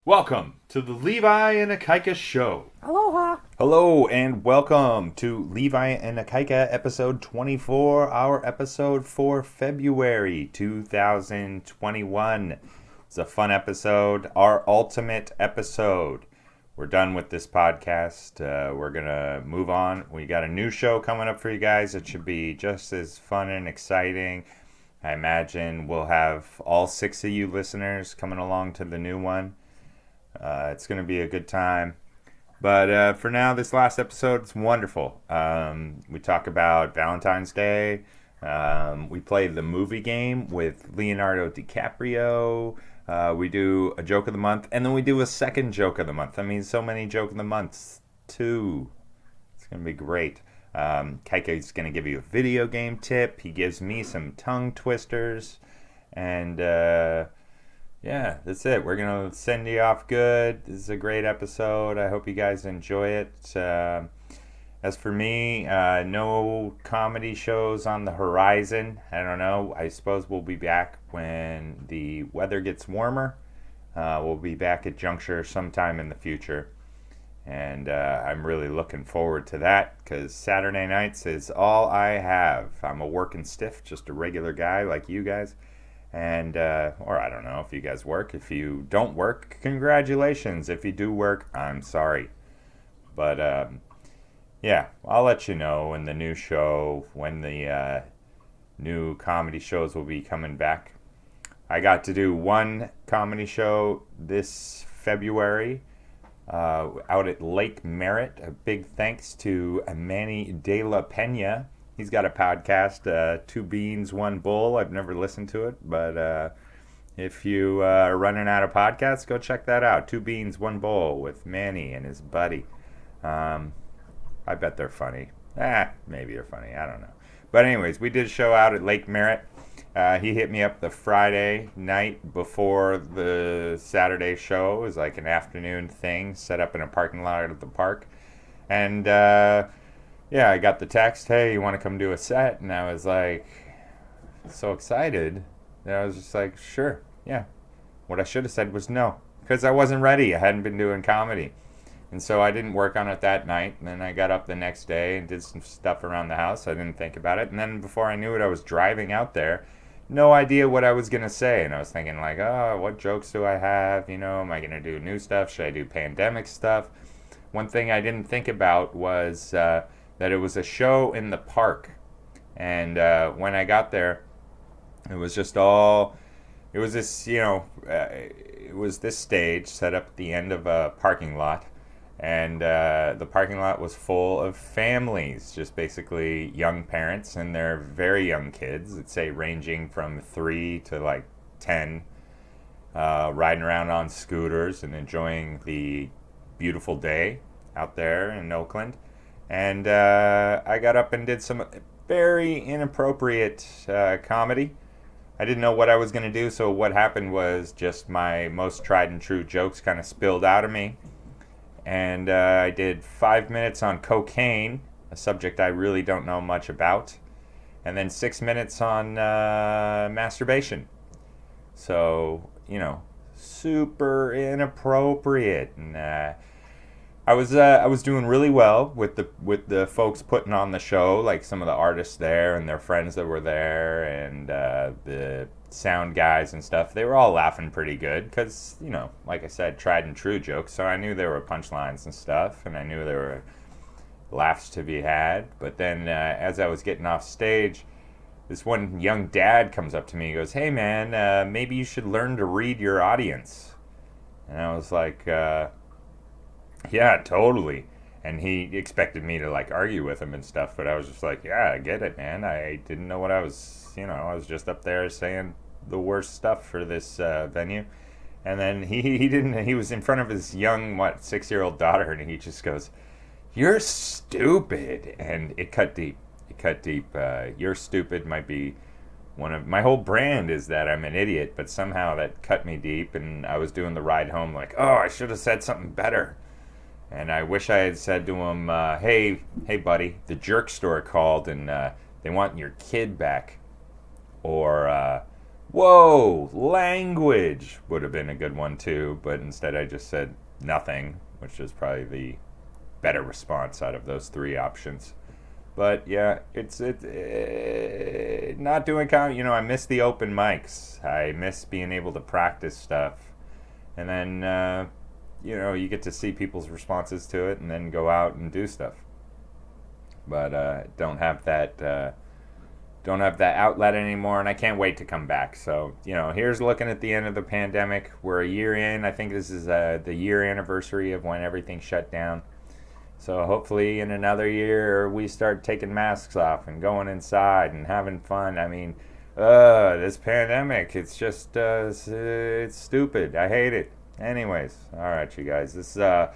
Welcome to the Levi and Ikaika show. Aloha. Hello and welcome to Levi and Ikaika episode 24, our episode for February 2021. It's a fun episode, our ultimate episode. We're done with this podcast. We're going to move on. We got a new show coming up for you guys. It should be just as fun and exciting. I imagine we'll have all 6 of you listeners coming along to the new one. It's going to be a good time. But for now, this last episode is wonderful. We talk about Valentines Day. We play the movie game with Leonardo DiCaprio. We do a joke of the month. And then we do a second joke of the month. I mean, so many joke of the months, too. It's going to be great. Kaika is going to give you a video game tip. He gives me some tongue twisters. And yeah, that's it. We're going to send you off good. This is a great episode. I hope you guys enjoy it. As for me, no comedy shows on the horizon. I don't know. I suppose we'll be back when the weather gets warmer. We'll be back at Juncture sometime in the future. And I'm really looking forward to that because Saturday nights is all I have. I'm a working stiff, just a regular guy like you guys. And, or I don't know if you guys work. If you don't work, congratulations. If you do work, I'm sorry. But, yeah, I'll let you know in the new show when the new comedy shows will be coming back. I got to do one comedy show this February out at Lake Merritt. A big thanks to Manny De La Pena. He's got a podcast, Two Beans, One Bull. I've never listened to it, but if you are running out of podcasts, go check that out. Two Beans, One Bull with Manny and his buddy. I bet they're funny. Maybe they're funny. I don't know. But anyways, we did a show out at Lake Merritt. He hit me up the Friday night before the Saturday show. It was like an afternoon thing set up in a parking lot at the park. And yeah, I got the text, hey, you want to come do a set? And I was like, so excited that I was just like, sure, yeah. What I should have said was no, because I wasn't ready. I hadn't been doing comedy. And so I didn't work on it that night. And then I got up the next day and did some stuff around the house. I didn't think about it. And then before I knew it, I was driving out there. No idea what I was going to say. And I was thinking like, oh, what jokes do I have? You know, am I going to do new stuff? Should I do pandemic stuff? One thing I didn't think about was that it was a show in the park. And when I got there, it was just all, it was this, you know, it was this stage set up at the end of a parking lot. And the parking lot was full of families, just basically young parents and their very young kids, let's say ranging from 3 to like 10, riding around on scooters and enjoying the beautiful day out there in Oakland. And I got up and did some very inappropriate comedy. I didn't know what I was going to do, so what happened was just my most tried and true jokes kind of spilled out of me. And I did 5 minutes on cocaine, a subject I really don't know much about. And then 6 minutes on masturbation. So, you know, super inappropriate. And I was doing really well with the folks putting on the show, like some of the artists there and their friends that were there, and the sound guys and stuff. They were all laughing pretty good because, you know, like I said, tried and true jokes. So I knew there were punchlines and stuff, and I knew there were laughs to be had. But then as I was getting off stage, this one young dad comes up to me and goes, "Hey man, maybe you should learn to read your audience." And I was like, yeah, totally. And he expected me to like argue with him and stuff, but I was just like, yeah, I get it, man. I didn't know what I was, you know, I was just up there saying the worst stuff for this venue. And then he was in front of his young, 6-year-old daughter, and he just goes, "You're stupid." And it cut deep. You're stupid might be one of my whole brand is that I'm an idiot, but somehow that cut me deep. And I was doing the ride home like, oh, I should have said something better. And I wish I had said to him, hey buddy, the jerk store called and they want your kid back. Or Whoa, language would have been a good one too, but instead I just said nothing, which is probably the better response out of those three options. But yeah, not doing comedy. I miss the open mics. I miss being able to practice stuff, and then you get to see people's responses to it, and then go out and do stuff. But don't have that outlet anymore, and I can't wait to come back. So here's looking at the end of the pandemic. We're a year in. I think this is the year anniversary of when everything shut down. So hopefully in another year we start taking masks off and going inside and having fun. I mean, this pandemic, it's just it's stupid. I hate it. Anyways, all right, you guys, this is a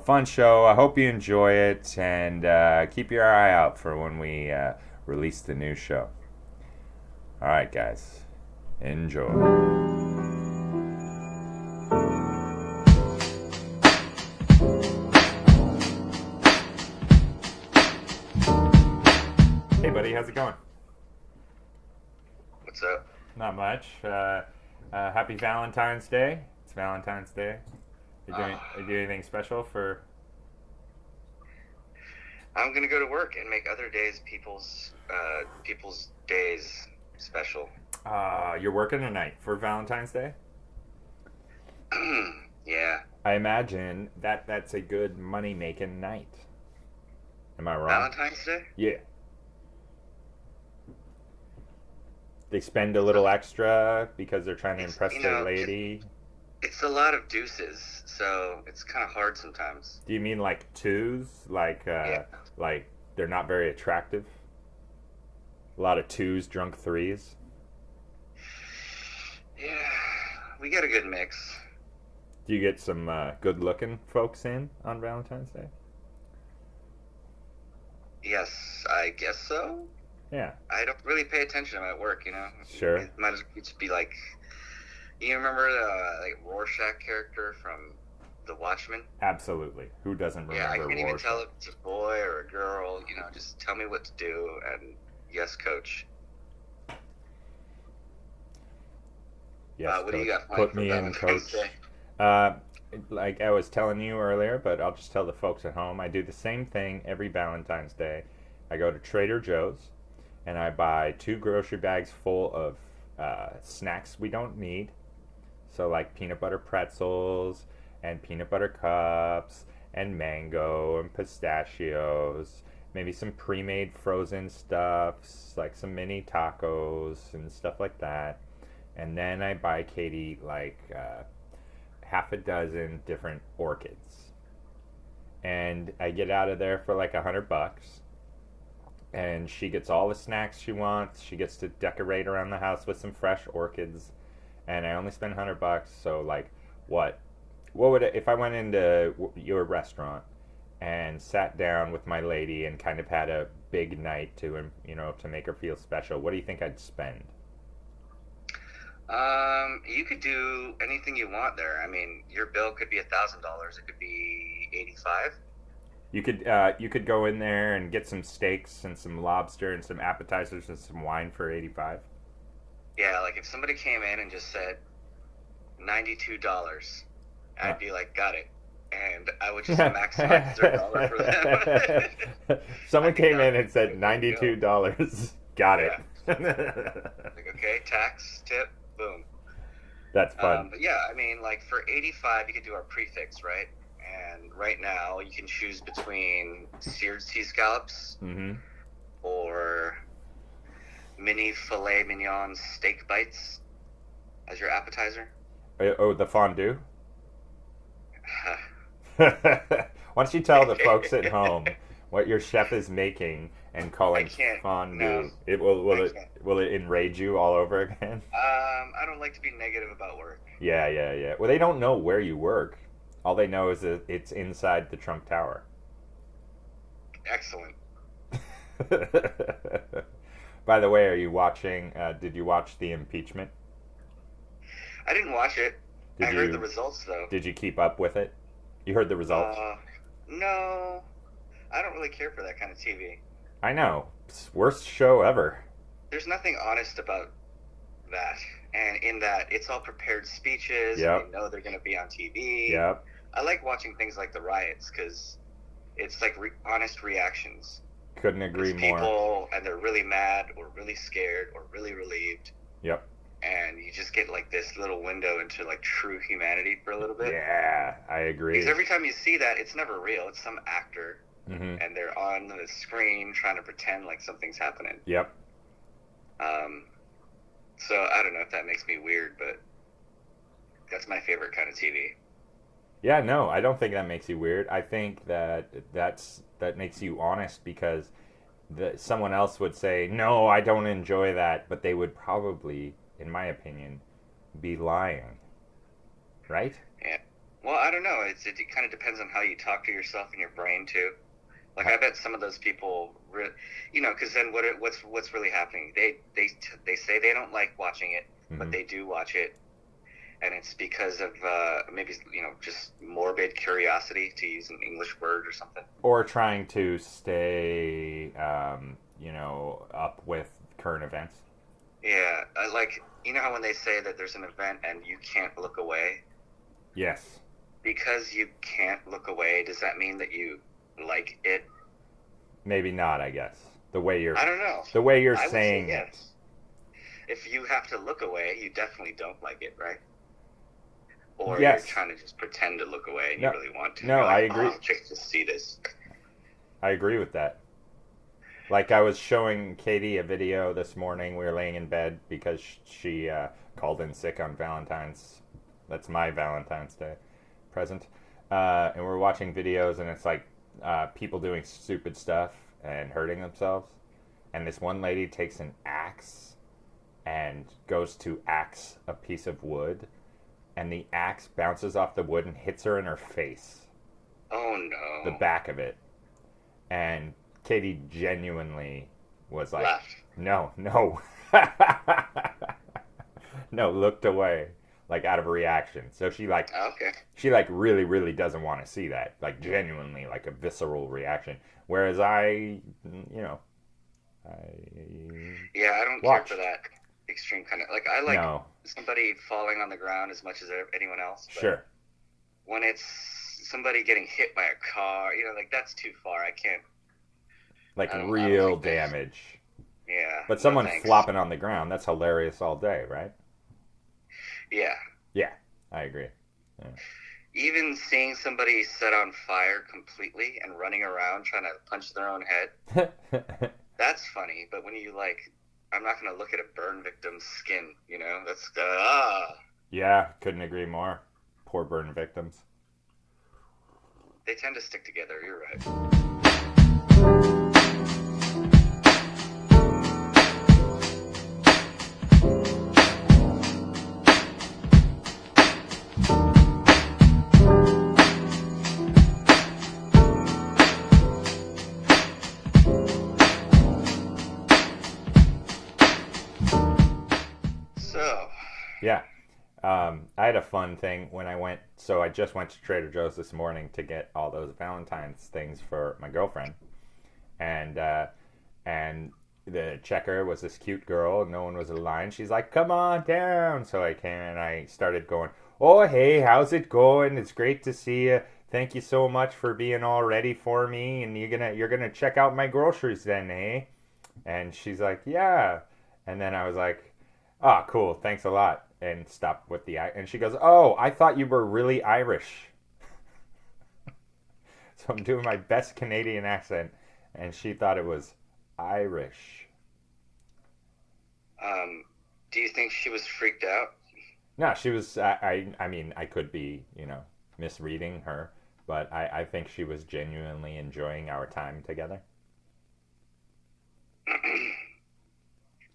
fun show. I hope you enjoy it, and keep your eye out for when we release the new show. All right, guys, enjoy. Hey, buddy, how's it going? What's up? Not much. Happy Valentine's Day. It's Valentine's Day. Are you doing anything special for? I'm gonna go to work and make other days people's days special. You're working tonight for Valentine's Day? Yeah. I imagine that's a good money making night. Am I wrong? Valentine's Day? Yeah. They spend a little extra because they're trying to impress their lady. It's a lot of deuces, so it's kind of hard sometimes. Do you mean like twos? Yeah. Like they're not very attractive? A lot of twos, drunk threes? Yeah, we get a good mix. Do you get some good looking folks in on Valentine's Day? Yes, I guess so. Yeah. I don't really pay attention to them at work, Sure. It might just be like, you remember the Rorschach character from The Watchmen? Absolutely. Who doesn't remember Yeah, I can't even Rorschach? tell if it's a boy or a girl. Just tell me what to do, and yes, coach. Yes, What do you coach. got planned Put for me in, Valentine's coach. Day? Uh, like I was telling you earlier, but I'll just tell the folks at home. I do the same thing every Valentine's Day. I go to Trader Joe's and I buy 2 grocery bags full of snacks we don't need. So, like peanut butter pretzels and peanut butter cups and mango and pistachios. Maybe some pre made frozen stuffs, like some mini tacos and stuff like that. And then I buy Katie like half a dozen different orchids. And I get out of there for like $100. And she gets all the snacks she wants. She gets to decorate around the house with some fresh orchids. And I only spend $100. So like, what would if I went into your restaurant and sat down with my lady and kind of had a big night to make her feel special? What do you think I'd spend? You could do anything you want there. I mean, your bill could be $1,000. It could be 85. You could go in there and get some steaks and some lobster and some appetizers and some wine for 85. Yeah, like if somebody came in and just said $92, I'd be like, got it. And I would just maximize their dollar for them. Someone I'd be came done. in and said $92. Got it. Like, okay, tax, tip, boom. That's fun. But yeah, I mean, like for 85, you could do our prefix, right? And right now, you can choose between seared sea scallops Mm-hmm. or mini filet mignon steak bites as your appetizer. Oh, the fondue. Why don't you tell the folks at home what your chef is making and calling I can't. fondue? No, It I can't. will it enrage you all over again? I don't like to be negative about work. Yeah. Well, they don't know where you work. All they know is that it's inside the Trump Tower. Excellent. By the way, are you watching? Did you watch the impeachment? I didn't watch it. I Did heard the you results though. did you keep up with it? You heard the results? No, I don't really care for that kind of TV. I know. It's worst show ever. There's nothing honest about that. And in that, it's all prepared speeches, and Yep. they know they're going to be on TV. Yep. I like watching things like the riots because it's like honest reactions. Couldn't agree It's more. people, and they're really mad, or really scared, or really relieved. Yep. And you just get like this little window into like true humanity for a little bit. Yeah, I agree. Because every time you see that, it's never real. It's some actor, Mm-hmm. and they're on the screen trying to pretend like something's happening. Yep. So I don't know if that makes me weird, but that's my favorite kind of TV. Yeah, no, I don't think that makes you weird. I think that makes you honest because someone else would say, "No, I don't enjoy that," but they would probably, in my opinion, be lying. Right? Yeah. Well, I don't know. It kind of depends on how you talk to yourself and your brain too. Like I bet some of those people, because then what's really happening? They say they don't like watching it, but they do watch it, and it's because of maybe just morbid curiosity, to use an English word or something. Or trying to stay, up with current events. Yeah, like how when they say that there's an event and you can't look away. Yes. Because you can't look away, does that mean that you like it? Maybe not, I guess. I don't know. The way you're I saying would say yes. If you have to look away, you definitely don't like it, right? Or yes. You're trying to just pretend to look away and you really want to. No, like, I agree. Oh, just to see this. I agree with that. Like I was showing Katie a video this morning. We were laying in bed because she called in sick on Valentine's. That's my Valentine's Day present. And we're watching videos, and it's like people doing stupid stuff and hurting themselves. And this one lady takes an axe and goes to axe a piece of wood, and the axe bounces off the wood and hits her in her face. Oh no! The back of it. And Katie genuinely was like, laughed. No. No, looked away, like out of reaction. So she really, really doesn't want to see that, like genuinely, like a visceral reaction. Whereas I don't watch. care for that extreme kind of, like, I like somebody falling on the ground as much as anyone else. But sure. When it's somebody getting hit by a car, like that's too far. I can't. Like I real like damage. Yeah. But someone flopping on the ground, that's hilarious all day, right? Yeah. Yeah, I agree. Yeah. Even seeing somebody set on fire completely and running around trying to punch their own head, that's funny. But when you I'm not going to look at a burn victim's skin, that's Yeah, couldn't agree more. Poor burn victims. They tend to stick together, you're right. Yeah. I had a fun thing when I just went to Trader Joe's this morning to get all those Valentine's things for my girlfriend. And the checker was this cute girl. No one was in line. She's like, "Come on down." So I came and I started going, "Oh, hey, how's it going? It's great to see you. Thank you so much for being all ready for me. And you're gonna check out my groceries then, eh?" And she's like, "Yeah." And then I was like, "Oh, cool. Thanks a lot." And stopped with and she goes, "Oh, I thought you were really Irish." So I'm doing my best Canadian accent, and she thought it was Irish. Do you think she was freaked out? No, she was. I mean, I could be, misreading her, but I think she was genuinely enjoying our time together.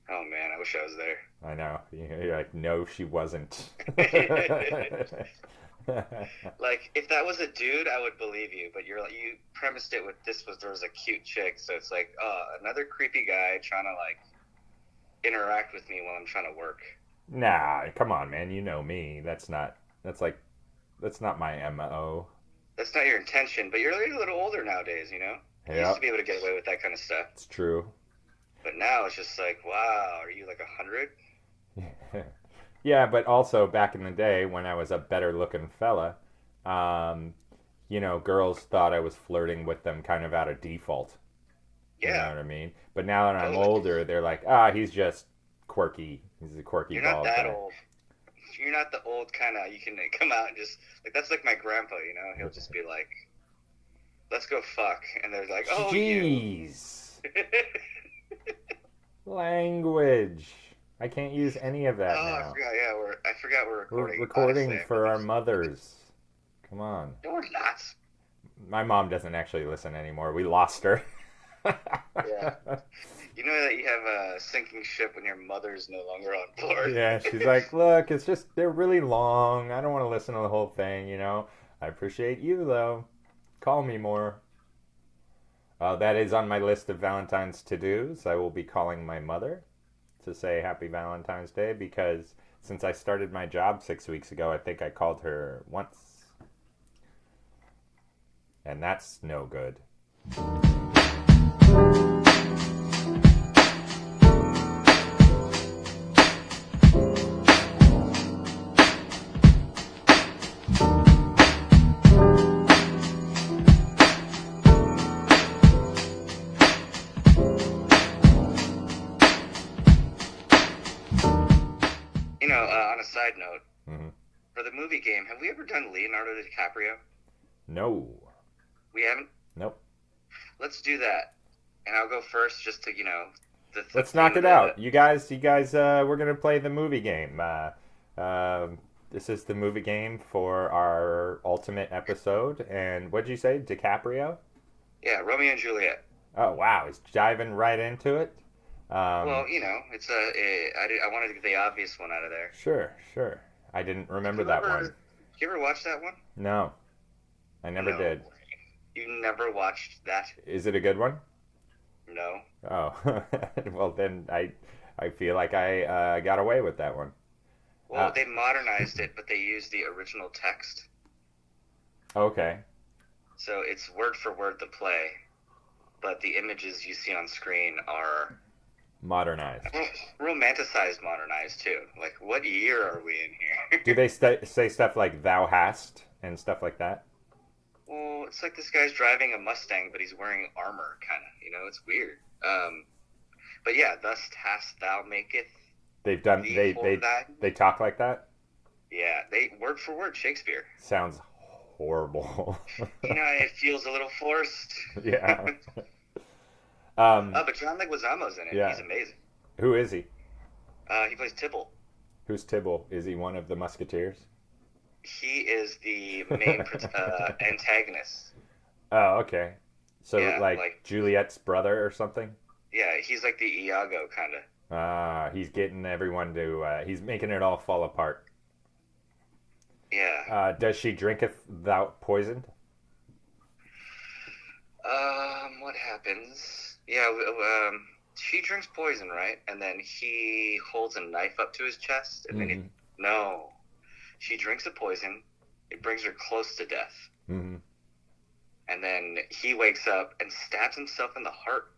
Oh man, I wish I was there. I know. You're like, no, she wasn't. Like, if that was a dude, I would believe you. But you premised it with there was a cute chick, so it's like, another creepy guy trying to interact with me while I'm trying to work. Nah, come on, man. You know me. That's not my MO. That's not your intention, but you're a little older nowadays, You used to be able to get away with that kind of stuff. It's true. But now it's just like, wow, are you like 100? Yeah, but also back in the day when I was a better looking fella, um, girls thought I was flirting with them kind of out of default. You know Yeah, what I mean? But now that I'm totally. older, they're like, he's just quirky. He's a quirky You're not bald that guy. old. You're not the old kind of. You can come out and just like that's like my grandpa. You know, he'll just be like, "Let's go fuck," and they're like, "Oh, you." Jeez. Language. I can't use any of that Oh, I now. forgot. Yeah, I forgot we're We're recording. Honestly, recording for our mothers. Come on. no, we're not. My mom doesn't actually listen anymore. We lost her. Yeah. You know that you have a sinking ship when your mother's no longer on board. Yeah, she's like, look, it's just, they're really long. I don't want to listen to the whole thing. I appreciate you, though. Call me more. That is on my list of Valentine's to dos. I will be calling my mother to say Happy Valentine's Day because since I started my job 6 weeks ago, I think I called her once. And that's no good. On a side note, Mm-hmm. for the movie game, have we ever done Leonardo DiCaprio? No. We haven't. Nope. Let's do that, and I'll go first, just to the Let's knock theme. it out. You guys, we're gonna play the movie game. This is the movie game for our ultimate episode. And what'd you say, DiCaprio? Yeah, Romeo and Juliet. Oh wow, he's diving right into it. Um, Well, I wanted to get the obvious one out of there. sure, sure. I didn't remember You that one. ever, you ever watch that one? No, I never No, did. you never watched that. Is it a good one? No. Oh, well then I feel like I got away with that one. Well, Uh, they modernized it, but they used the original text, okay, so it's word for word the play, but the images you see on screen are modernized. romanticized, modernized too. Like, what year are we in Do here? they say stuff like "thou hast" and stuff like that? Well, it's like this guy's driving a Mustang, but he's wearing armor, kind of. It's weird. But yeah, thus hast thou maketh They've done thee they for they that. they talk like that. Yeah, they word for word Shakespeare. Sounds horrible. It feels a little forced. Yeah. Um. But John Leguizamo's in it. Yeah. He's amazing. Who is he? He plays Tybalt. Who's Tybalt? Is he one of the Musketeers? He is the main antagonist. Oh, okay. So Yeah, like Juliet's brother or something? yeah, he's like the Iago kind of. He's getting everyone to. He's making it all fall apart. Yeah. Does she drinketh thou poisoned? What happens? Yeah. She drinks poison, right? And then he holds a knife up to his chest, and then Mm-hmm. no, she drinks a poison. It brings her close to death, Mm-hmm. and then he wakes up and stabs himself in the heart.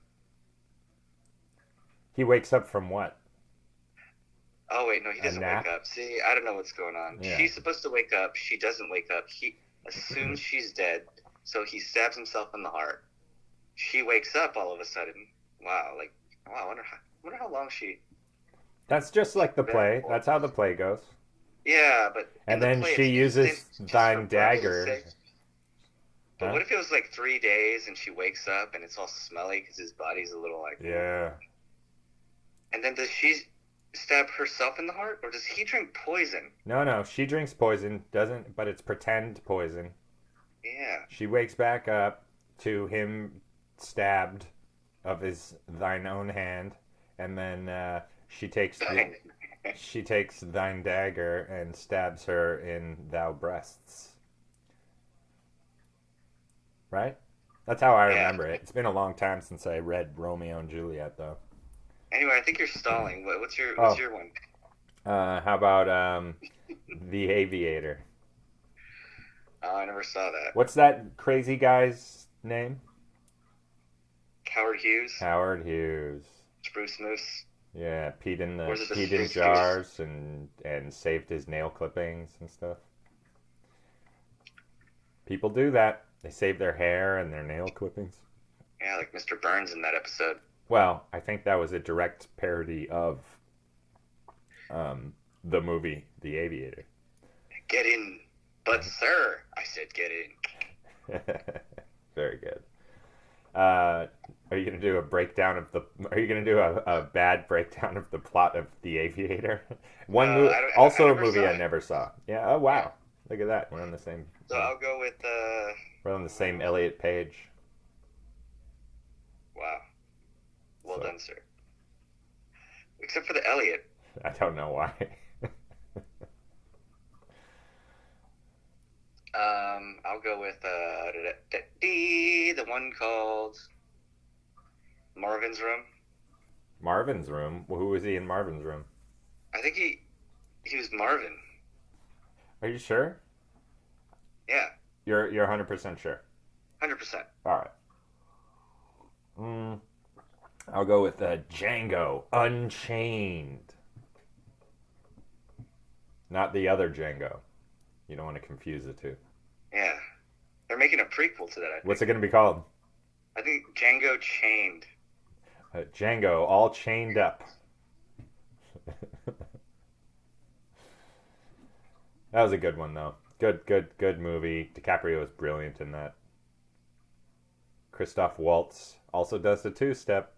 He wakes up from what? Oh wait, no, he A doesn't nap? wake up. See, I don't know what's going on. Yeah. She's supposed to wake up. She doesn't wake up. He assumes she's dead, so he stabs himself in the heart. She wakes up all of a sudden. Wow, wow. I wonder how long she. That's just like the play. That's how the play goes. Yeah, but in And the then play, she it's uses just thine for dagger. sake. But Huh? what if it was like 3 days and she wakes up and it's all smelly because his body's a little like. Yeah. And then does she stab herself in the heart, or does he drink poison? No. She drinks poison, doesn't, but it's pretend poison. Yeah. She wakes back up to him stabbed of his thine own hand, and then she takes thine dagger and stabs her in thou breasts. Right? That's how I Yeah. remember it. It's been a long time since I read Romeo and Juliet, though. Anyway, I think you're stalling. What's your Oh. one? How about the Aviator? Oh, I never saw that. What's that crazy guy's name? Howard Hughes, Howard Hughes. Spruce Moose. Yeah, Or is it the peed in he was jars and saved his nail clippings and stuff. People do that. They save their hair and their nail clippings. yeah, like Mr. Burns in that episode. Well, I think that was a direct parody of um, the movie The Aviator. Get in, but sir, I said get in. Very good. Uh, are you gonna do a breakdown of the? Are you gonna do a bad breakdown of the plot of The Aviator? No, I Also a never movie saw I it. never saw. Yeah. Oh Yeah, wow. Look at that. We're on the same. so I'll go with We're on the same Elliot page. wow, well So done, sir. Except for the Elliot. I don't know why. I'll go with the one called Marvin's Room. Marvin's Room. Well, who was he in Marvin's Room? I think he was Marvin. Are you sure? Yeah, You're 100% sure. 100%. All right. Mm, I'll go with Django Unchained. Not the other Django. You don't want to confuse the two. Yeah, they're making a prequel to that. I What's think. it going to be called? I think Django Chained. Django all chained up. That was a good one though. Good movie. DiCaprio was brilliant in that. Christoph Waltz also does the two-step.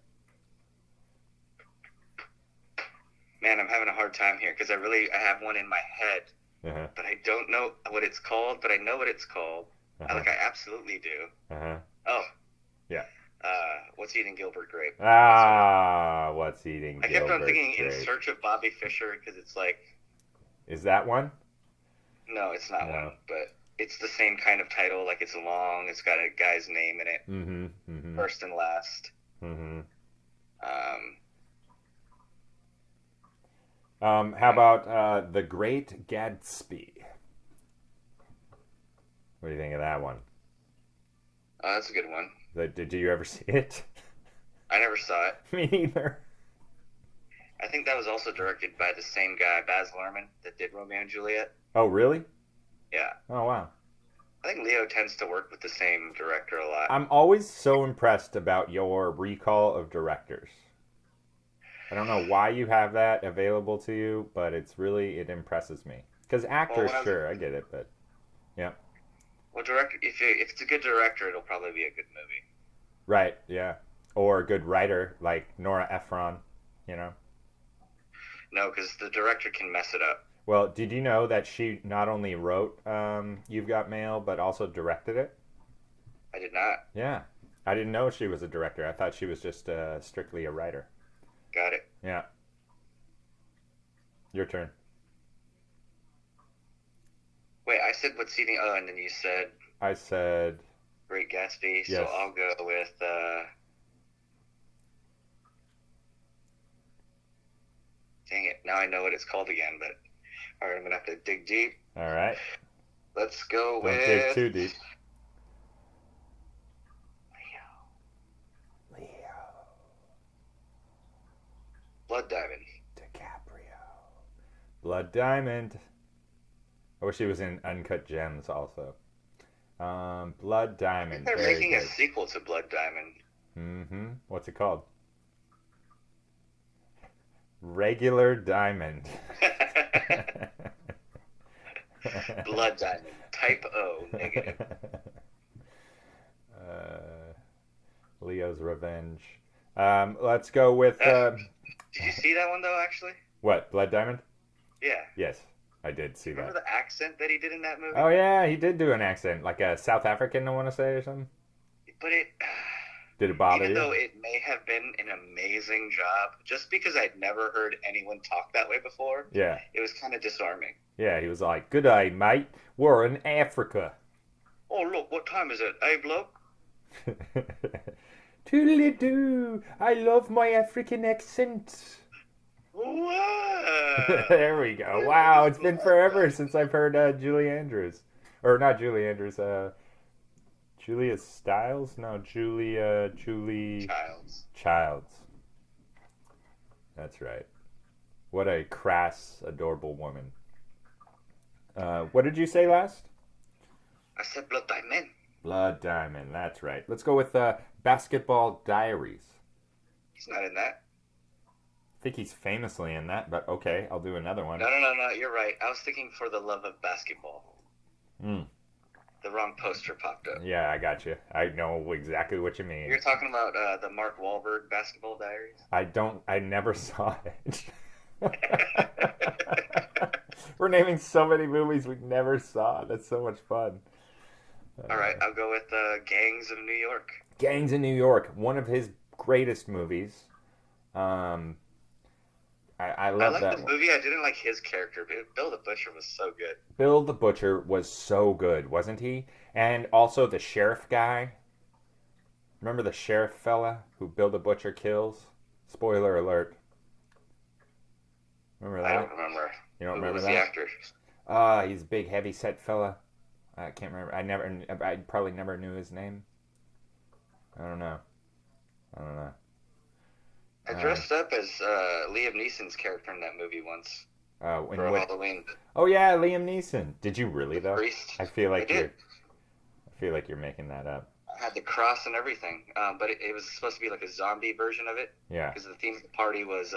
Man, I'm having a hard time here because I have one in my head, Uh-huh. but I don't know what it's called. But I know what it's called. Uh-huh. I absolutely do. Uh-huh. Oh, Yeah. What's Eating Gilbert Grape? Ah, what's eating I kept on Gilbert thinking In Grape? Search of Bobby Fischer because it's like, Is that one? no, it's not No. one, but it's the same kind of title. Like it's long. It's got a guy's name in it, Mm-hmm. Mm-hmm. first and last. Mm-hmm. Um, How about The Great Gatsby? What do you think of that one? that's a good one. Did you ever see it? I never saw it. Me neither. I think that was also directed by the same guy, Baz Luhrmann, that did Romeo and Juliet. Oh, really? Yeah. Oh, wow. I think Leo tends to work with the same director a lot. I'm always so impressed about your recall of directors. I don't know why you have that available to you, but it impresses me. Because actors, Well, sure, I get it, but yeah. well, director, if it's a good director, it'll probably be a good movie. Right, yeah. Or a good writer like Nora Ephron, you know? No, because the director can mess it up. Well, did you know that she not only wrote You've Got Mail, but also directed it? I did not. Yeah. I didn't know she was a director. I thought she was just strictly a writer. Got it. Yeah. Your turn. Wait, I said What's Eating. Oh, and then you said I said Great Gatsby. yes. So I'll go with. Dang it! Now I know what it's called again, but all right, I'm gonna have to dig deep. All right. Let's go Don't with dig too deep. Leo. Blood Diamond. DiCaprio. Blood Diamond. I wish he was in Uncut Gems also. Blood I think Diamond. they're Very making good. a sequel to Blood Diamond. Mm-hmm. What's it called? Regular Diamond. Blood Diamond. Type O. Negative. Leo's Revenge. Let's go with Did you see that one though? Actually, what? Blood Diamond? yeah. Yes, I did see Remember that. the accent that he did in that movie? Oh yeah, he did do an accent, like a South African, I want to say, or something. But it, Did it bother even you? though it may have been an amazing job, just because I'd never heard anyone talk that way before, Yeah, it was kind of disarming. yeah. He was like, "Good day, mate. We're in Africa." Oh look, what time is it, eh, bloke? Toodly doo! I love my African accent. Wow. There we go. Wow, it's been forever since I've heard Julie Andrews, or not Julie Andrews. Julia Stiles? No, Julie Childs. Childs. That's right. What a crass, adorable woman. What did you say last? I said Blood Diamond. Blood Diamond. That's right. Let's go with Basketball Diaries. He's not in that. I think he's famously in that, but okay, I'll do another one. No. You're right. I was thinking For the Love of Basketball. Mm. The wrong poster popped up. Yeah, I got you. I know exactly what you mean. You're talking about the Mark Wahlberg Basketball Diaries? I never saw it. We're naming so many movies we never saw. That's so much fun. All right, I'll go with Gangs of New York. Gangs in New York, one of his greatest movies. I love like that this one. movie. I didn't like his character, but Bill the Butcher was so good. Bill the Butcher was so good, wasn't he? And also the sheriff guy. Remember the sheriff fella who Bill the Butcher kills? Spoiler alert. Remember that? I don't remember. You don't Who remember was that? the actor? He's a big, heavy set fella. I can't remember. I probably never knew his name. I don't know. I dressed up as Liam Neeson's character in that movie once for Halloween. Oh yeah, Liam Neeson. Did you really though? Priest. I feel like I did. I feel like you're making that up. I had the cross and everything, but it was supposed to be like a zombie version of it. Yeah. Because the theme of the party was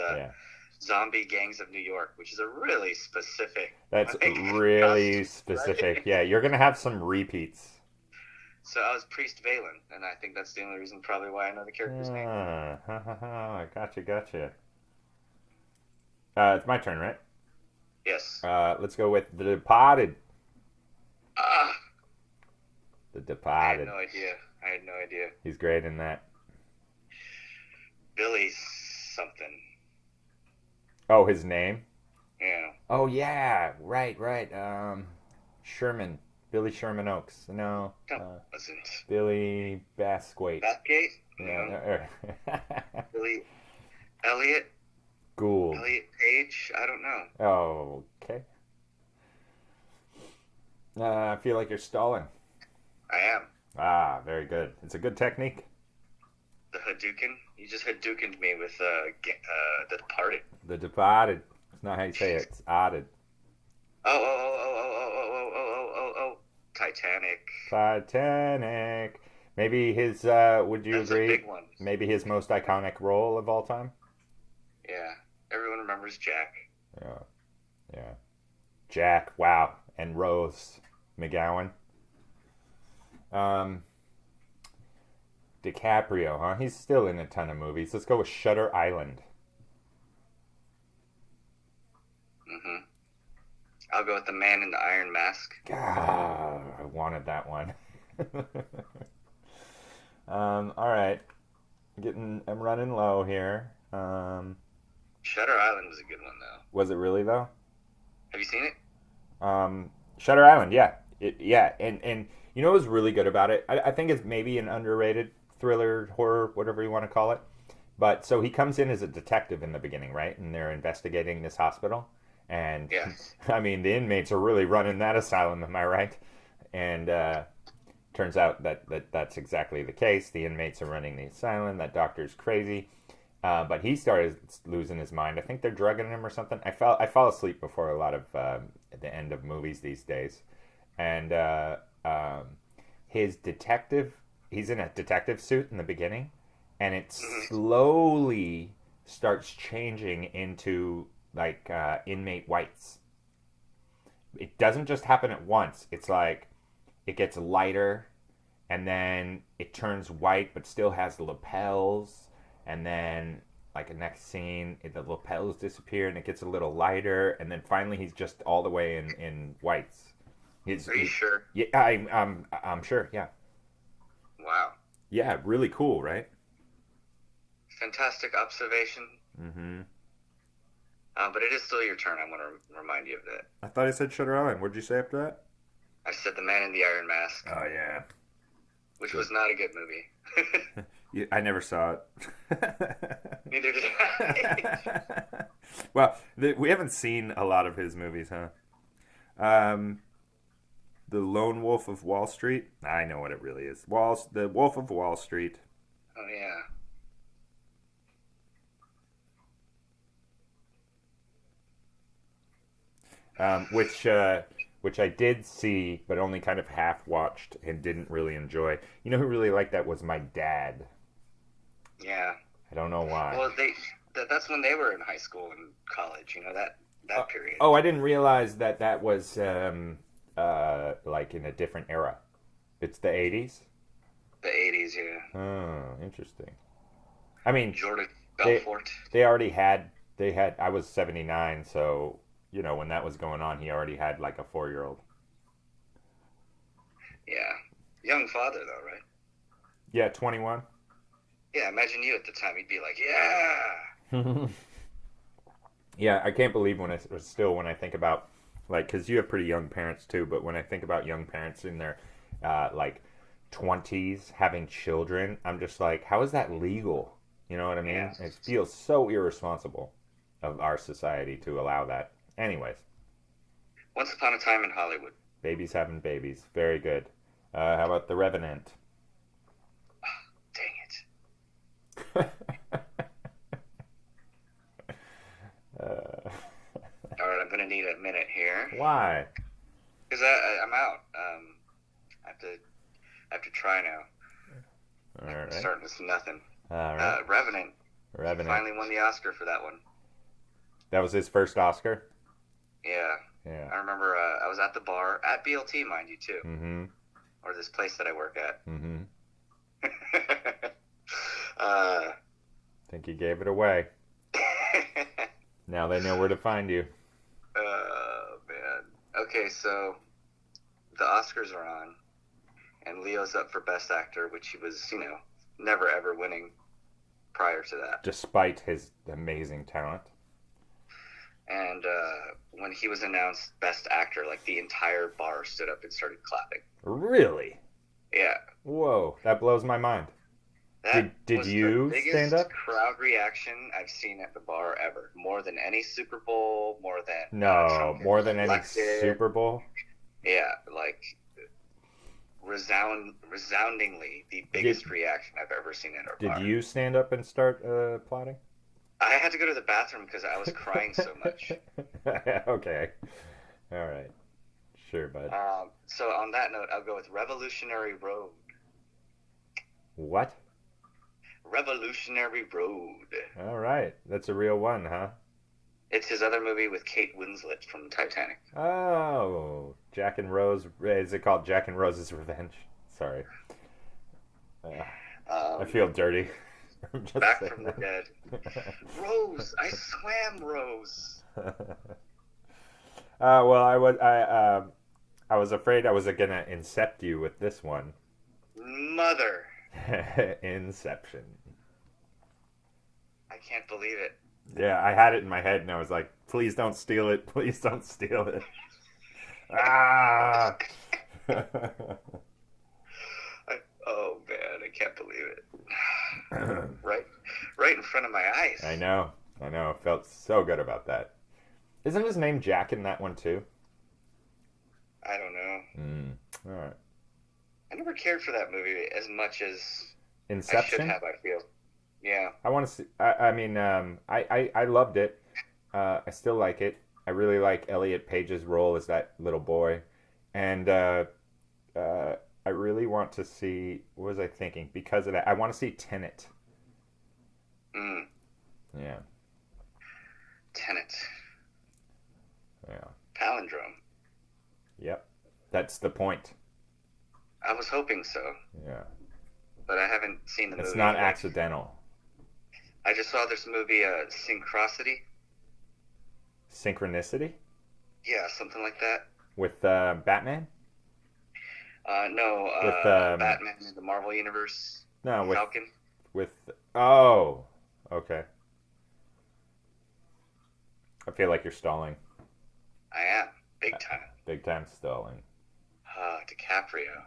zombie gangs of New York, which is a really specific. That's really specific. Right? Yeah, you're gonna have some repeats. So I was Priest Valen, and I think that's the only reason probably why I know the character's name. Gotcha. It's my turn, right? Yes. Let's go with The Departed. The Departed. I had no idea. He's great in that. Billy something. Oh, his name? Yeah. Oh, yeah. Right. Sherman. Billy Sherman Oaks. No. That wasn't. Billy Basquate. Bathgate? Yeah. No. Billy Elliot? Gould. Elliot Page? I don't know. Oh, okay. I feel like you're stalling. I am. Ah, very good. It's a good technique. The Hadouken? You just Hadoukened me with The Departed. The Departed. It's not how you say it. It's odded. Oh. Titanic. Maybe his, would you That's agree? A big one. Maybe his most iconic role of all time? Yeah. Everyone remembers Jack. Yeah. Jack, wow. And Rose McGowan. DiCaprio, huh? He's still in a ton of movies. Let's go with Shutter Island. Mm-hmm. I'll go with The Man in the Iron Mask. God, I wanted that one. All right. I'm running low here. Shutter Island was a good one, though. Was it really, though? Have you seen it? Shutter Island, yeah. And you know what was really good about it? I think it's maybe an underrated thriller, horror, whatever you want to call it. But so he comes in as a detective in the beginning, right? And they're investigating this hospital. And, yes. I mean, the inmates are really running that asylum, am I right? And turns out that's exactly the case. The inmates are running the asylum. That doctor's crazy. But he started losing his mind. I think they're drugging him or something. I fall asleep before a lot of the end of movies these days. And his detective, he's in a detective suit in the beginning. And it slowly starts changing into like inmate whites. It doesn't just happen at once. It's like it gets lighter and then it turns white but still has the lapels, and then like the next scene the lapels disappear and it gets a little lighter, and then finally he's just all the way in whites. Are you sure? Yeah, I'm sure, yeah. Wow. Yeah, really cool, right? Fantastic observation. Mm-hmm. But it is still your turn. I want to remind you of that. I thought I said Shutter Island. What did you say after that? I said The Man in the Iron Mask. Oh, yeah. Which was not a good movie. I never saw it. Neither did I. Well, we haven't seen a lot of his movies, huh? The Lone Wolf of Wall Street. I know what it really is. The Wolf of Wall Street. Oh, yeah. which I did see, but only kind of half watched and didn't really enjoy. You know who really liked that was my dad. Yeah. I don't know why. Well, that's when they were in high school and college. That period. Oh, I didn't realize that was like in a different era. It's the 80s. The 80s, yeah. Oh, interesting. I mean, Jordan they Belfort. they already had they had. I was 79, so when that was going on, he already had like a 4-year-old. Yeah. Young father, though, right? Yeah, 21. Yeah, imagine you at the time. He'd be like, yeah. Yeah, I can't believe when I think about like because you have pretty young parents too, but when I think about young parents in their like 20s having children, I'm just like, how is that legal? You know what I mean? Yeah. It feels so irresponsible of our society to allow that. Anyways, Once upon a time in Hollywood. babies having babies, very good. How about The Revenant? Dang it. uh, All right, I'm going to need a minute here. Why? Because I'm out. I have to try now. All right. Starting with nothing. All right. Revenant. Revenant. Finally won the Oscar for that one. That was his first Oscar? Yeah. Yeah. I remember I was at the bar, at BLT, mind you, too. Mm-hmm. Or this place that I work at. Mm-hmm. uh, Think you gave it away. Now they know where to find you. Man. Okay, so the Oscars are on, and Leo's up for Best Actor, which he was, never ever winning prior to that. Despite his amazing talent. And when he was announced Best Actor, like the entire bar stood up and started clapping. Really? Yeah. Whoa, that blows my mind. Did you stand up? Crowd reaction I've seen at the bar ever. More than any Super Bowl, more than more than any Super Bowl. Yeah, like resoundingly the biggest reaction I've ever seen at our bar. Did you stand up and start applauding? I had to go to the bathroom because I was crying so much. Okay, all right, sure, bud. So on that note, I'll go with Revolutionary Road. What? Revolutionary Road. All right, that's a real one, huh? It's his other movie with Kate Winslet from Titanic. Oh, Jack and Rose. Is it called Jack and Rose's Revenge? Sorry. I feel dirty. Back from the dead. Rose, I swam Rose. Well, I was afraid I was gonna incept you with this one. Mother. Inception. I can't believe it. Yeah, I had it in my head and I was like, please don't steal it. Please don't steal it. Ah! Oh, man, I can't believe it. Right in front of my eyes. I know. I felt so good about that. Isn't his name Jack in that one too? I don't know. All right. I never cared for that movie as much as Inception? I should have, I feel. Yeah. I want to see. I mean, I loved it. I still like it. I really like Elliot Page's role as that little boy, and I really want to see. What was I thinking? Because of that, I want to see Tenet. Yeah. Tenet. Yeah. Palindrome. Yep. That's the point. I was hoping so. Yeah. But I haven't seen the movie. It's not accidental. I just saw this movie, Syncrosity. Synchronicity? Yeah, something like that. With Batman? No, with Batman in the Marvel Universe. No, with Falcon. Oh, okay. I feel like you're stalling. I am. Big time. Big time stalling. DiCaprio.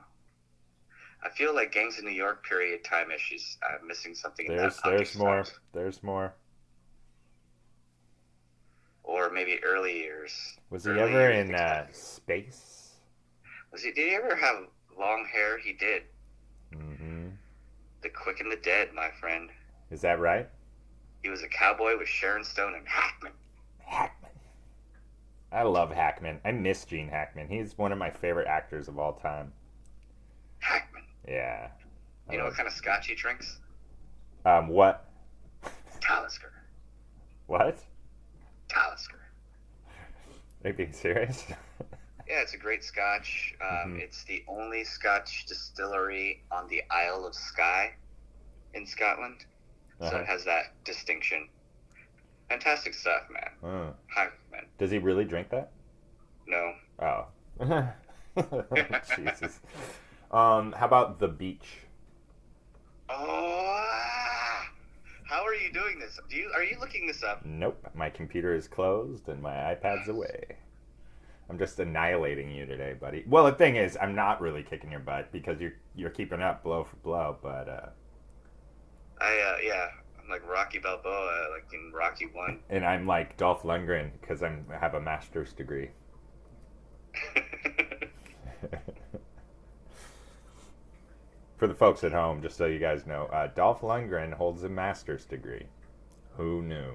I feel like Gangs of New York period time issues. I'm missing something in that. There's more. There's more. Or maybe early years. Was he ever in space? Did he ever have long hair? He did. Mm-hmm. The Quick and the Dead, my friend. Is that right? He was a cowboy with Sharon Stone and Hackman. I love Hackman. I miss Gene Hackman. He's one of my favorite actors of all time. Hackman. Yeah. I You know what love. kind of scotch he drinks? What? Talisker. What? Talisker. Are you being serious? Yeah, it's a great scotch. Hmm. It's the only scotch distillery on the Isle of Skye in Scotland. So Uh-huh. it has that distinction. Fantastic stuff, man. Oh. Hi, man. Does he really drink that? No. Oh. Jesus. How about the beach? Oh, how are you doing this? Are you looking this up? Nope. My computer is closed and my iPad's away. I'm just annihilating you today, buddy. Well, the thing is, I'm not really kicking your butt because you're keeping up blow for blow, but Yeah, I'm like Rocky Balboa, like in Rocky One. and I'm like Dolph Lundgren because I have a master's degree. For the folks at home, just so you guys know, Dolph Lundgren holds a master's degree. Who knew?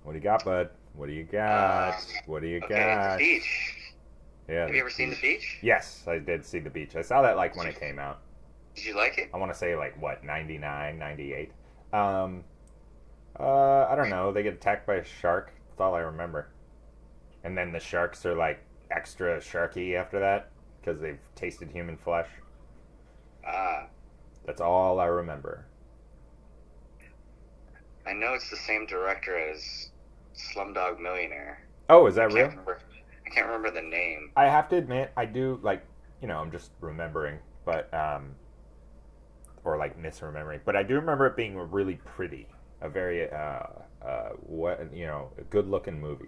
What do you got, bud? What do you um, got? What do you okay, the got? beach. Yeah, Have the you ever seen the beach. beach? Yes, I did see the beach. I saw that like when Did it you, came out. did you like it? I want to say like what, 99, 98. Um, I don't know. They get attacked by a shark. That's all I remember. And then the sharks are like extra sharky after that because they've tasted human flesh. Ah, That's all I remember. I know it's the same director as Slumdog Millionaire. Oh, is I that can't real? remember. I can't remember the name. I have to admit, I do like, I'm just remembering, but or like misremembering, but I do remember it being really pretty, a very a good looking movie.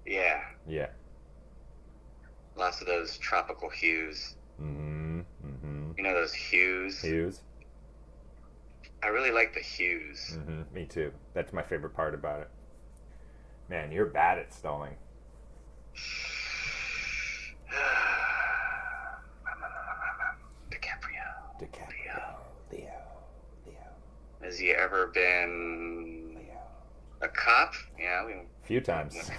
Yeah, Yeah. lots of those tropical hues. Mm-hmm. Mm-hmm. You know those hues? Hughes. I really like the hues. Mm-hmm. Me too. That's my favorite part about it. Man, you're bad at stalling. DiCaprio. DiCaprio. Leo. Leo. Has he ever been Leo. a cop? Yeah, A few times.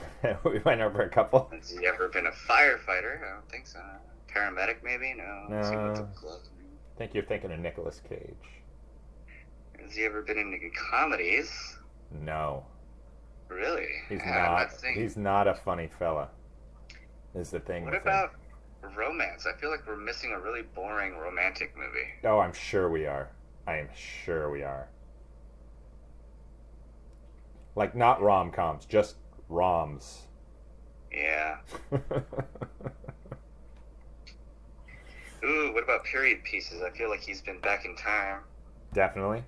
We went over a couple. has he ever been a firefighter? I don't think so. Paramedic, maybe? No. Let's see what the No. glove. I think you're thinking of Nicolas Cage. Has he ever been in any comedies? No. Really? He's Yeah, I'm not. seeing. He's not a funny fella. Is the thing What with him. about romance? I feel like we're missing a really boring romantic movie. Oh, I'm sure we are. I am sure we are. Like not rom coms, just roms. Yeah. Ooh, what about period pieces? I feel like he's been back in time. Definitely.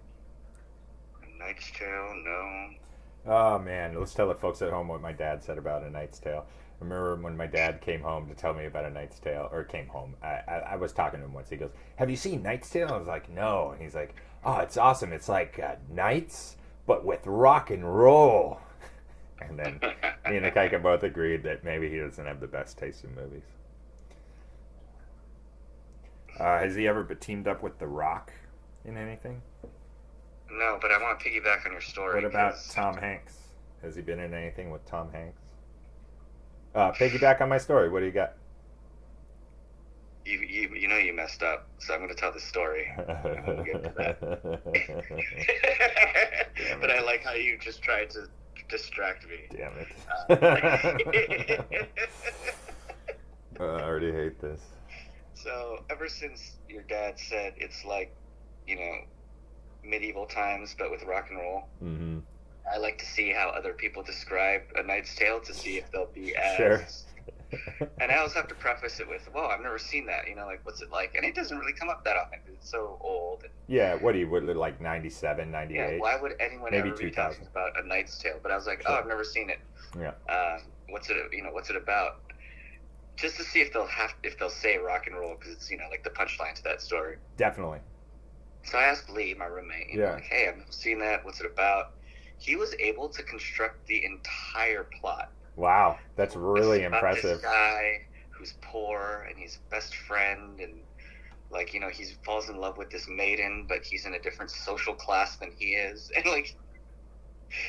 A Knight's Tale, no. Oh man, let's tell the folks at home what my dad said about A Knight's Tale. I remember when my dad came home to tell me about A Knight's Tale, or came home. I was talking to him once. He goes, "Have you seen Knight's Tale?" I was like, "No." And he's like, "Oh, it's awesome. It's like Knights, but with rock and roll." And then me and Ikaika both agreed that maybe he doesn't have the best taste in movies. Has he ever teamed up with The Rock in anything? No, but I want to piggyback on your story. What about 'Cause Tom Hanks? Has he been in anything with Tom Hanks? Piggyback on my story. What do you got? you know you messed up, so I'm going to tell the story. And we'll get to that. Damn But it. I like how you just tried to distract me. Damn it. Uh, I already hate this. So ever since your dad said it's like, you know, medieval times but with rock and roll, Mm-hmm. I like to see how other people describe A Knight's Tale to see if they'll be as. Sure. And I always have to preface it with, "Whoa, I've never seen that. You know, like what's it like?" And it doesn't really come up that often because it's so old. And, Yeah, what do you, would like 97, yeah, 98? why would anyone Maybe ever be 2000. talking about A Knight's Tale? But I was like, Sure. "Oh, I've never seen it. Yeah, What's it? You know, what's it about?" Just to see if they'll say rock and roll because it's like the punchline to that story. definitely. So I asked Lee, my roommate, Yeah. like, "Hey, I've never seen that. What's it about?" He was able to construct the entire plot. Wow, that's really It's about impressive. this guy who's poor and he's best friend and like he falls in love with this maiden, but he's in a different social class than he is, and like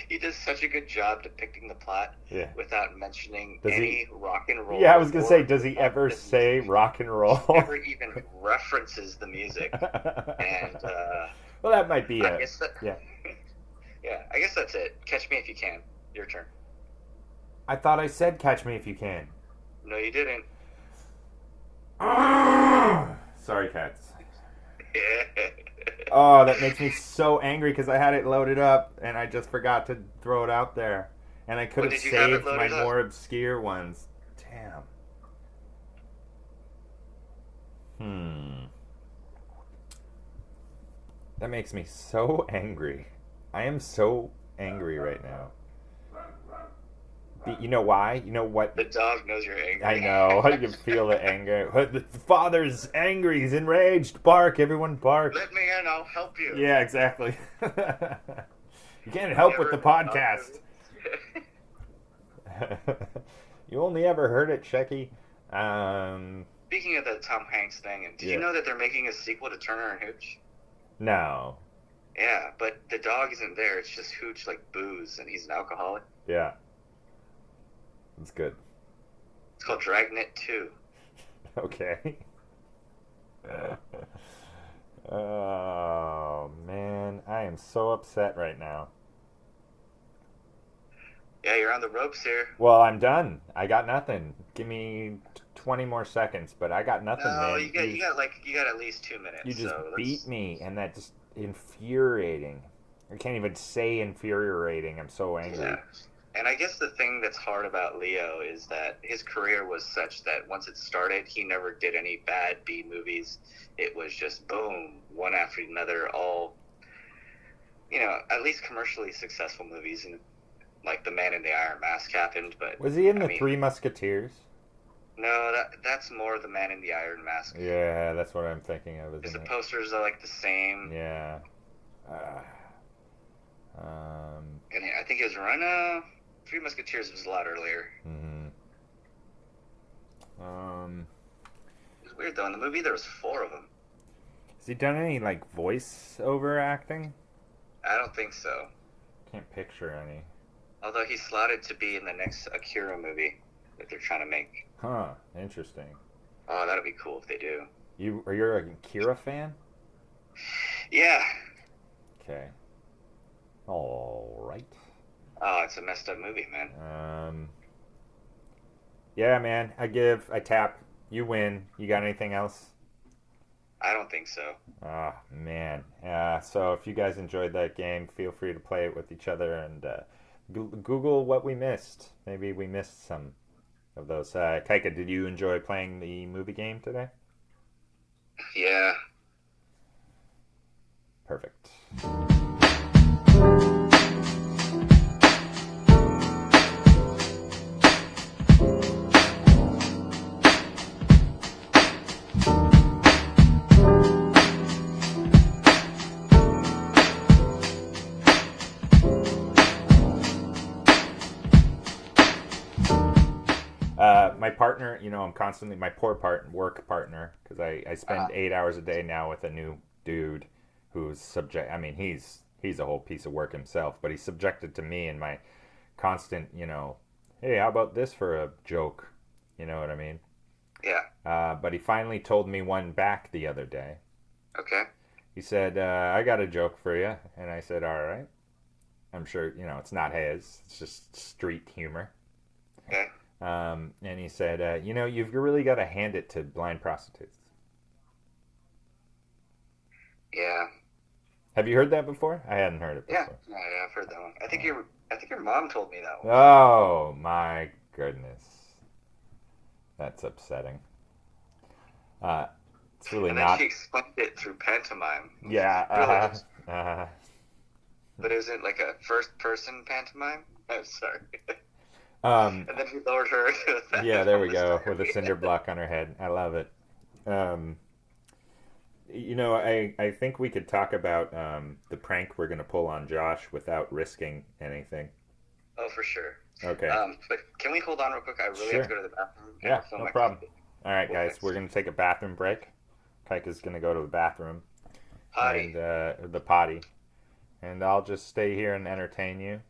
He does such a good job depicting the plot Yeah. without mentioning Does he? any rock and roll Yeah, I was gonna say, or does he ever the say music. rock and He roll? never even references the music, and Well, that might be I it. guess that. Yeah. Yeah, I guess that's it. Catch me if you can. Your turn. I thought I said "Catch Me If You Can." No, you didn't. Sorry, cats. Yeah. Oh, that makes me so angry because I had it loaded up and I just forgot to throw it out there. And I could When have did you have it saved my loaded up? more obscure ones. Damn. Hmm. That makes me so angry. I am so angry right now. You know why? You know what? The dog knows you're I angry. know. I can feel the anger. The father's angry. He's enraged. Bark. Everyone bark. Let me in. I'll help you. Yeah, exactly. You can't You help with ever the heard dog podcast. You only ever heard it, Shecky. Speaking of the Tom Hanks thing, did you Yeah. know that they're making a sequel to Turner and Hooch? No. Yeah, but the dog isn't there. It's just Hooch like booze, and he's an alcoholic. Yeah. It's good. It's called Dragnet 2. Okay. Oh, man. I am so upset right now. Yeah, you're on the ropes here. Well, I'm done. I got nothing. Give me 20 more seconds, but I got nothing, No, man. you got at least 2 minutes. You just so beat me, and that's just infuriating. I can't even say infuriating. I'm so angry. Yeah. And I guess the thing that's hard about Leo is that his career was such that once it started, he never did any bad B movies. It was just boom, one after another, all, at least commercially successful movies. And like The Man in the Iron Mask happened, but Was he in I the mean, Three Musketeers? no, that's more The Man in the Iron Mask. Yeah, that's what I'm thinking of, Because the isn't it? posters are like the same. Yeah. And I think it was Three Musketeers was a lot earlier. Mm-hmm. It's weird though. In the movie, there was 4 of them. Has he done any like voice over acting? I don't think so. Can't picture any. Although he's slotted to be in the next Akira movie that they're trying to make. Huh. Interesting. Oh, that'd be cool if they do. You're a Kira fan? Yeah. Okay. All right. Oh, it's a messed up movie, man. Yeah, man. I tap. You win. You got anything else? I don't think so. Oh, man. So if you guys enjoyed that game, feel free to play it with each other and Google what we missed. Maybe we missed some of those. Kaika, did you enjoy playing the movie game today? Yeah. Perfect. My partner, I'm constantly my work partner, because I spend 8 hours a day now with a new dude who's subject. I mean, he's a whole piece of work himself, but he's subjected to me and my constant, hey, how about this for a joke? You know what I mean? Yeah. But he finally told me one back the other day. Okay. He said, I got a joke for you, and I said, all right. I'm sure it's not his; it's just street humor. Okay. And he said, you've really got to hand it to blind prostitutes. Yeah. Have you heard that before? I hadn't heard it Yeah. before. Yeah, I've heard that one. I think your mom told me that one. Oh my goodness, that's upsetting. It's really And then not. she explained it through pantomime. Yeah. Really but is it like a first-person pantomime? I'm sorry. And then he lowered her. Yeah, there we go, with a cinder block on her head. I love it. I think we could talk about the prank we're going to pull on Josh without risking anything. Oh, for sure. Okay. But can we hold on real quick? I really have to go to the bathroom. Yeah, no problem. All right, guys, we're going to take a bathroom break. Kaika's going to go to the bathroom. Potty. And the potty. And I'll just stay here and entertain you.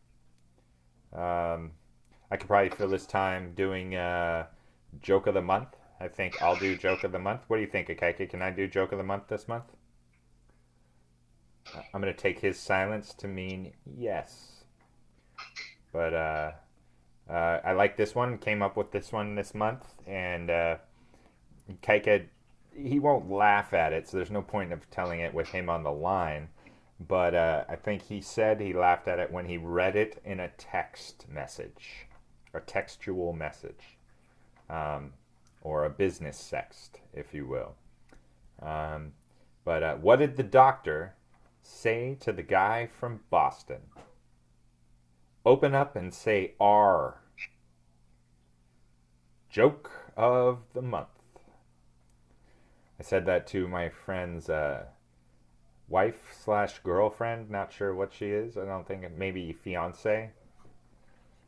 I could probably fill this time doing joke of the month. I think I'll do joke of the month. What do you think, Ikaika? Can I do joke of the month this month? I'm going to take his silence to mean yes. But I like this one. Came up with this one this month, and Kaika, he won't laugh at it, so there's no point of telling it with him on the line. But I think he said he laughed at it when he read it in a text message, a textual message, or a business sext, if you will. But what did the doctor say to the guy from Boston? Open up and say R. Joke of the month. I said that to my friend's wife slash girlfriend. Not sure what she is. I don't think, maybe fiance.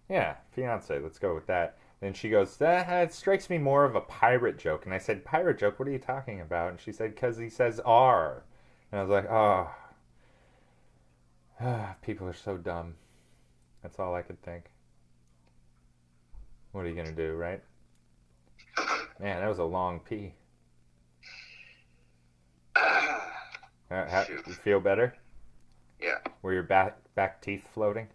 Yeah, fiance. Let's go with that. And she goes, it strikes me more of a pirate joke. And I said, pirate joke? What are you talking about? And she said, because he says R. And I was like, oh, people are so dumb. That's all I could think. What are you going to do, right? Man, that was a long pee. You feel better? Yeah. Were your back teeth floating?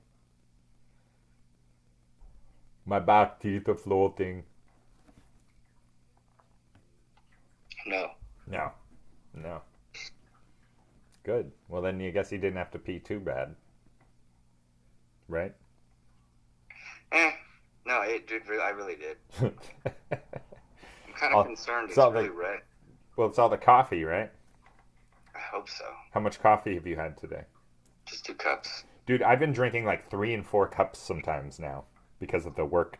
My back teeth are floating. No. No. Good. Well, then you guess you didn't have to pee too bad. Right? No, I really did. I'm kind of concerned. It's really red. Well, it's all the coffee, right? I hope so. How much coffee have you had today? Just 2 cups. Dude, I've been drinking like 3 and 4 cups sometimes now because of the work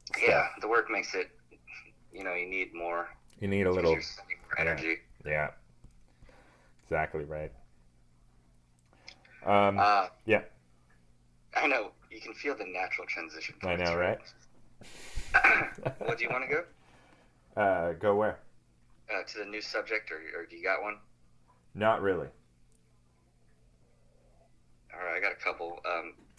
stuff. Yeah, the work makes it, you need more. You need a little more energy. Yeah. Exactly right. Yeah. I know. You can feel the natural transition. I know, right? Well, do you want to go? Go where? To the new subject, or do you got one? Not really. All right, I got a couple.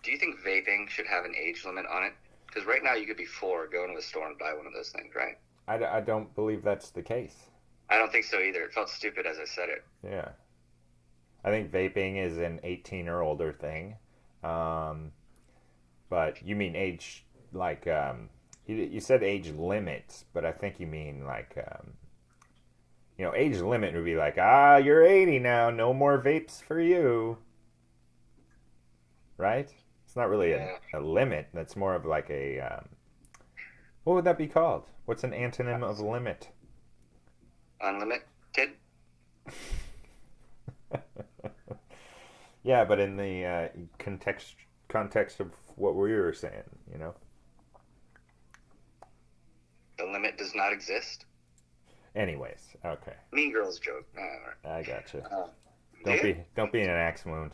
Do you think vaping should have an age limit on it? Because right now you could be 4, go into a store and buy one of those things, right? I don't believe that's the case. I don't think so either. It felt stupid as I said it. Yeah. I think vaping is an 18 or older thing. But you mean age, like, you said age limit, but I think you mean like, age limit would be like, you're 80 now, no more vapes for you. Right? It's not really a limit. That's more of like a, what would that be called? What's an antonym of limit? Unlimited? Yeah, but in the context of what we were saying, The limit does not exist? Anyways, okay. Mean Girls joke. I gotcha. Don't be an axe wound.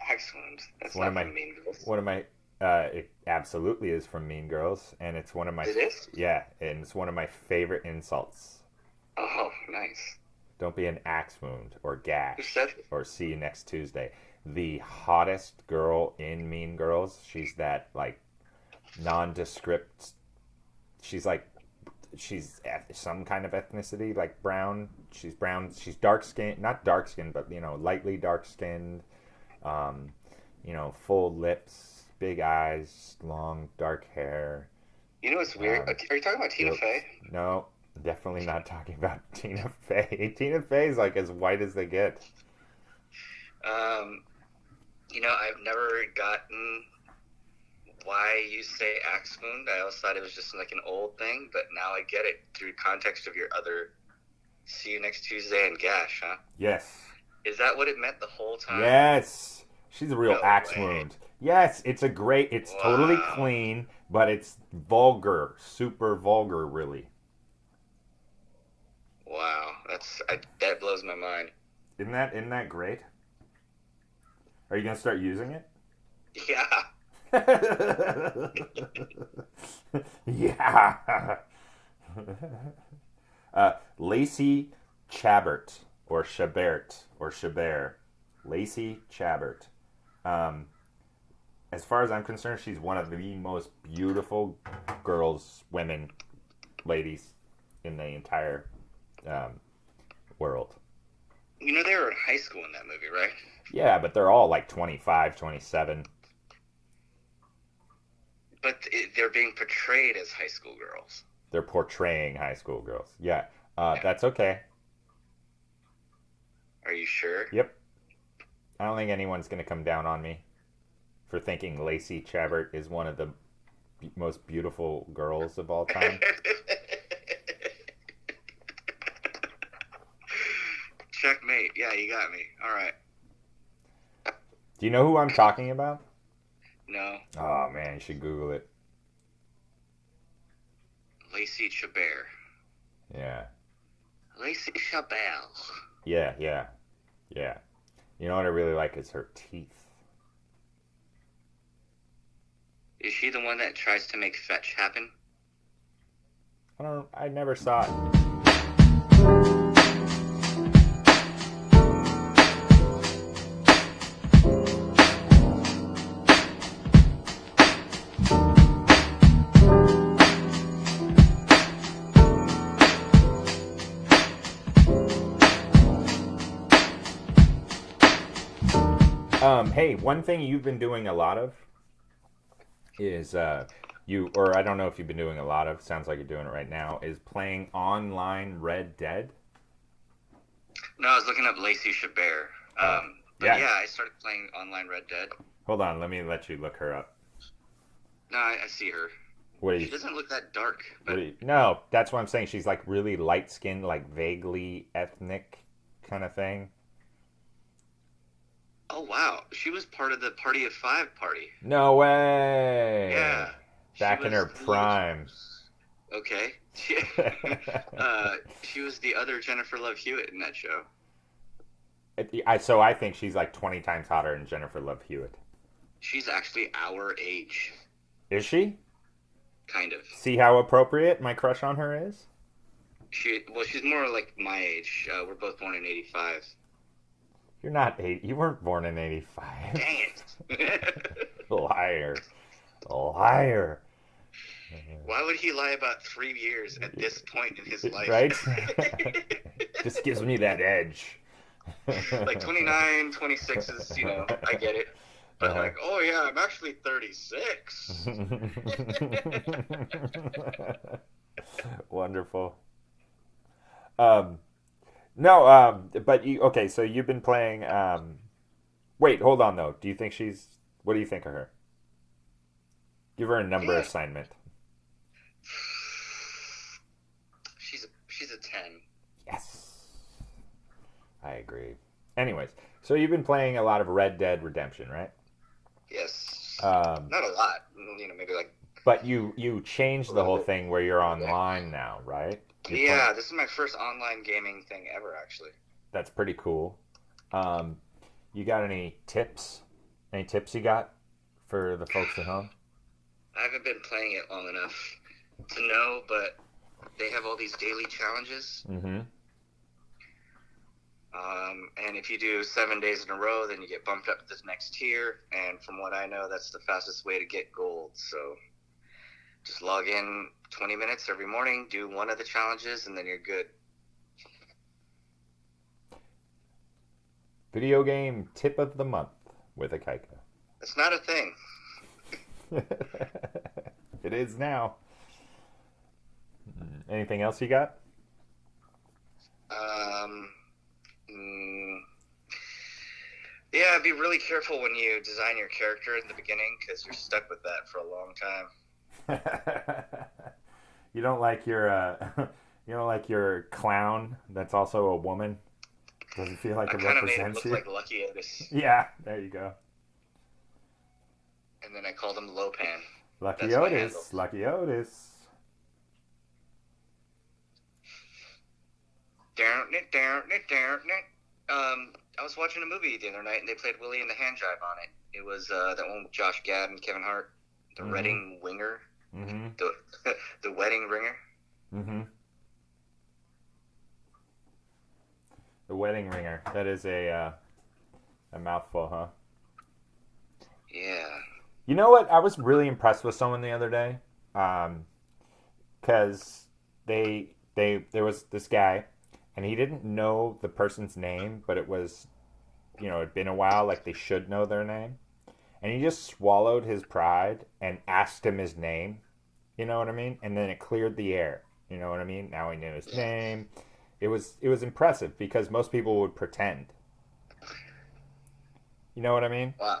Axe wound. That's not from Mean Girls. One of my it absolutely is from Mean Girls, and it's one of my. It is? Yeah, and it's one of my favorite insults. Oh, nice. Don't be an axe wound or gash. Who said it? Or see you next Tuesday. The hottest girl in Mean Girls. She's that like nondescript. She's some kind of ethnicity, like brown. She's brown. She's dark skinned, not dark skinned, but lightly dark skinned. Full lips, big eyes, long dark hair. You know what's weird? Are you talking about Tina Fey? No, definitely not talking about Tina Fey. Tina Fey is like as white as they get. I've never gotten why you say axe wound. I always thought it was just like an old thing, but now I get it through context of your other see you next Tuesday and gash, huh? Yes. Is that what it meant the whole time? Yes. She's a real axe wound. Yes, it's totally clean, but it's vulgar, super vulgar, really. Wow, that blows my mind. Isn't that great? Are you gonna start using it? Yeah. Yeah. Lacey Chabert or Chabert. Lacey Chabert. as far as I'm concerned, she's one of the most beautiful girls, women, ladies in the entire world. You know, they were in high school in that movie, right? Yeah, but they're all like 25, 27. But they're being portrayed as high school girls. They're portraying high school girls. Yeah, Yeah. that's okay. Are you sure? Yep. I don't think anyone's going to come down on me for thinking Lacey Chabert is one of the most beautiful girls of all time. Checkmate. Yeah, you got me. All right. Do you know who I'm talking about? No. Oh, man, you should Google it. Lacey Chabert. Yeah. Lacey Chabert. Yeah. You know what I really like is her teeth. Is she the one that tries to make fetch happen? I never saw it. Hey, one thing you've been doing a lot of is or I don't know if you've been doing a lot of, sounds like you're doing it right now, is playing online Red Dead. No, I was looking up Lacey Chabert. But yeah, I started playing online Red Dead. Hold on, let me let you look her up. No, I see her. She doesn't look that dark. But... No, that's what I'm saying. She's like really light skinned, like vaguely ethnic kind of thing. Oh, wow. She was part of the Party of Five party. No way. Yeah. Back in her prime. Okay. She was the other Jennifer Love Hewitt in that show. So I think she's like 20 times hotter than Jennifer Love Hewitt. She's actually our age. Is she? Kind of. See how appropriate my crush on her is? She's more like my age. We're both born in 85. You're not 8. You weren't born in 85. Dang it. Liar. Why would he lie about 3 years at this point in his life? Right? Just gives me that edge. Like 29, 26 is, I get it. But like, oh yeah, I'm actually 36. Wonderful. No, but okay, so you've been playing, wait, hold on though. What do you think of her? Give her a number assignment. She's a 10. Yes. I agree. Anyways, so you've been playing a lot of Red Dead Redemption, right? Yes. Not a lot. Maybe like... But you changed the whole thing where you're online now, right? This is my first online gaming thing ever, actually. That's pretty cool. You got any tips? Any tips you got for the folks at home? I haven't been playing it long enough to know, but they have all these daily challenges. Mm-hmm. And if you do 7 days in a row, then you get bumped up to this next tier. And from what I know, that's the fastest way to get gold. So just log in 20 minutes every morning, do one of the challenges, and then you're good. Video game tip of the month with Ikaika. It's not a thing. It is now. Anything else you got? Yeah, be really careful when you design your character in the beginning because you're stuck with that for a long time. You don't like your clown that's also a woman? Doesn't feel like it represents you? I kind of made it look like Lucky Otis. Yeah, there you go. And then I called him Lopan. Lucky Otis. Lucky Otis. I was watching a movie the other night and they played Willie and the Handjive on it. It was that one with Josh Gad and Kevin Hart. The Reading Winger. Mm-hmm. The Wedding Ringer. Mm-hmm. The Wedding Ringer. That is a mouthful, huh? Yeah. You know what? I was really impressed with someone the other day, because they there was this guy, and he didn't know the person's name, but it was, it'd been a while, like they should know their name, and he just swallowed his pride and asked him his name. You know what I mean? And then it cleared the air. You know what I mean? Now he knew his name. It was impressive because most people would pretend. You know what I mean? Wow.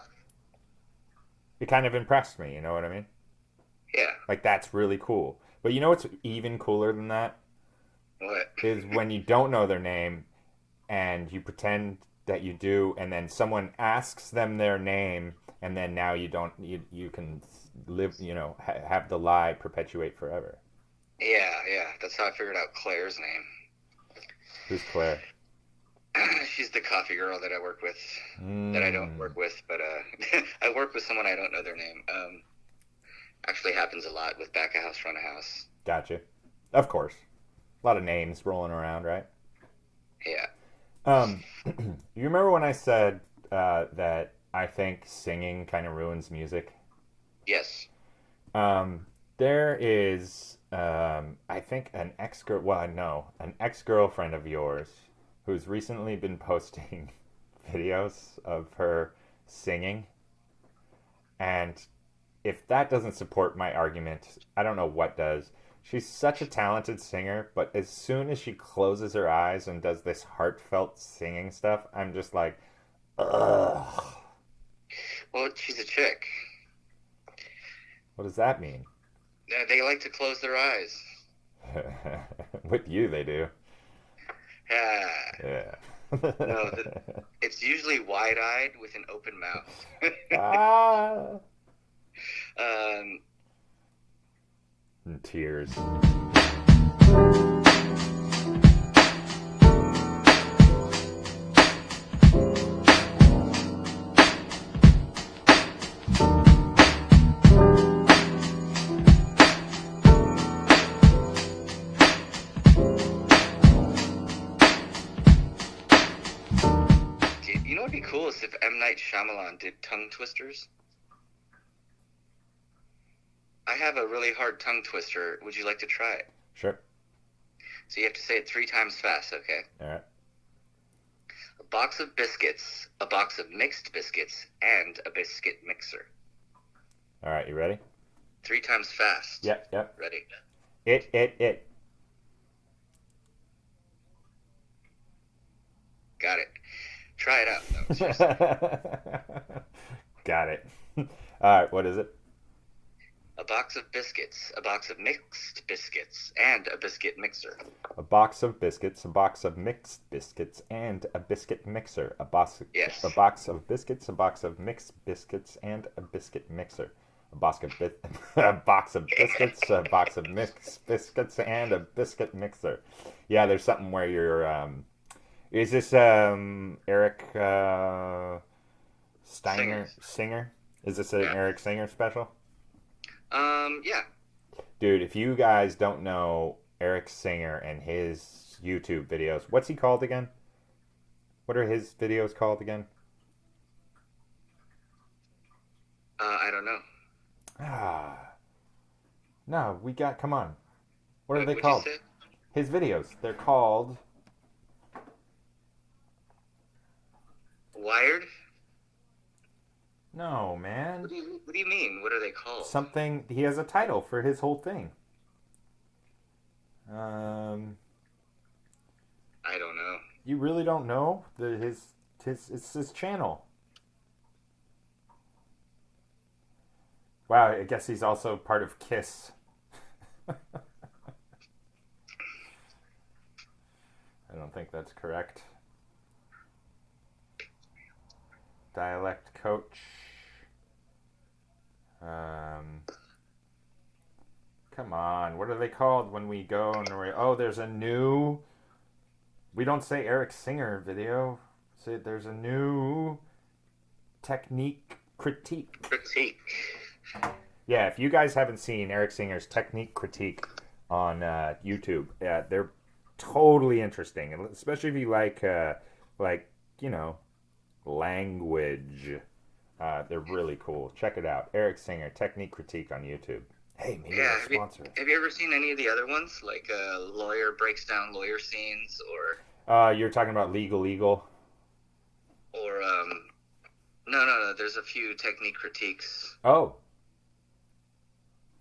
It kind of impressed me. You know what I mean? Yeah. Like that's really cool. But you know what's even cooler than that What? is when you don't know their name and you pretend that you do, and then someone asks them their name, and then now you can live, have the lie perpetuate forever. Yeah, yeah. That's how I figured out Claire's name. Who's Claire? She's the coffee girl that I work with. That I don't Mm, work with, but I work with someone I don't know their name. Actually happens a lot with back a house, front a house. gotcha. Of course, a lot of names rolling around, right? Yeah. You remember when I said that I think singing kind of ruins music? Yes. There is, I think, an ex girlfriend of yours who's recently been posting videos of her singing, and if that doesn't support my argument, I don't know what does. She's such a talented singer, but as soon as she closes her eyes and does this heartfelt singing stuff, I'm just like, ugh. Well, she's a chick. What does that mean? They like to close their eyes. With you, they do. Ah. Yeah. No, it's usually wide-eyed with an open mouth. Ah. um, And tears. you know what'd be cool is if M. Night Shyamalan did tongue twisters. I have a really hard tongue twister. Would you like to try it? Sure. So you have to say it 3 times fast, okay? All right. A box of biscuits, a box of mixed biscuits, and a biscuit mixer. All right. You ready? 3 times fast. Yep. Yep. Ready? It. Got it. Try it out, though. Seriously. Got it. All right. What is it? A box of biscuits, a box of mixed biscuits, and a biscuit mixer. A box of biscuits, a box of mixed biscuits, and a biscuit mixer. Yes. A box of biscuits, a box of mixed biscuits, and a biscuit mixer. A box of biscuits, a box of mixed biscuits, and a biscuit mixer. Yeah, there's something where you're. Is this Eric Steiner Singer? Is this an Yeah. Eric Singer special? Yeah. Dude, if you guys don't know Eric Singer and his YouTube videos, what's he called again? What are his videos called again? I don't know. Ah, no, come on. What are they What'd you called? say? His videos. They're called. Wired? No, man. What do you mean? What are they called? Something. He has a title for his whole thing. Um, I don't know. you really don't know his it's his channel. Wow, I guess he's also part of Kiss. I don't think that's correct. Dialect coach. Um, come on, what are they called when we go and there's a new. We don't say Eric Singer video. Say there's a new technique critique. Critique. Yeah, if you guys haven't seen Eric Singer's technique critique on YouTube, yeah, they're totally interesting, and especially if you like you know language. They're really cool. Check it out. Eric Singer, Technique Critique on YouTube. Hey, maybe Yeah, we'll sponsor it. have you ever seen any of the other ones? Like lawyer breaks down lawyer scenes, You're talking about Legal Eagle? or no. There's a few technique critiques, Oh,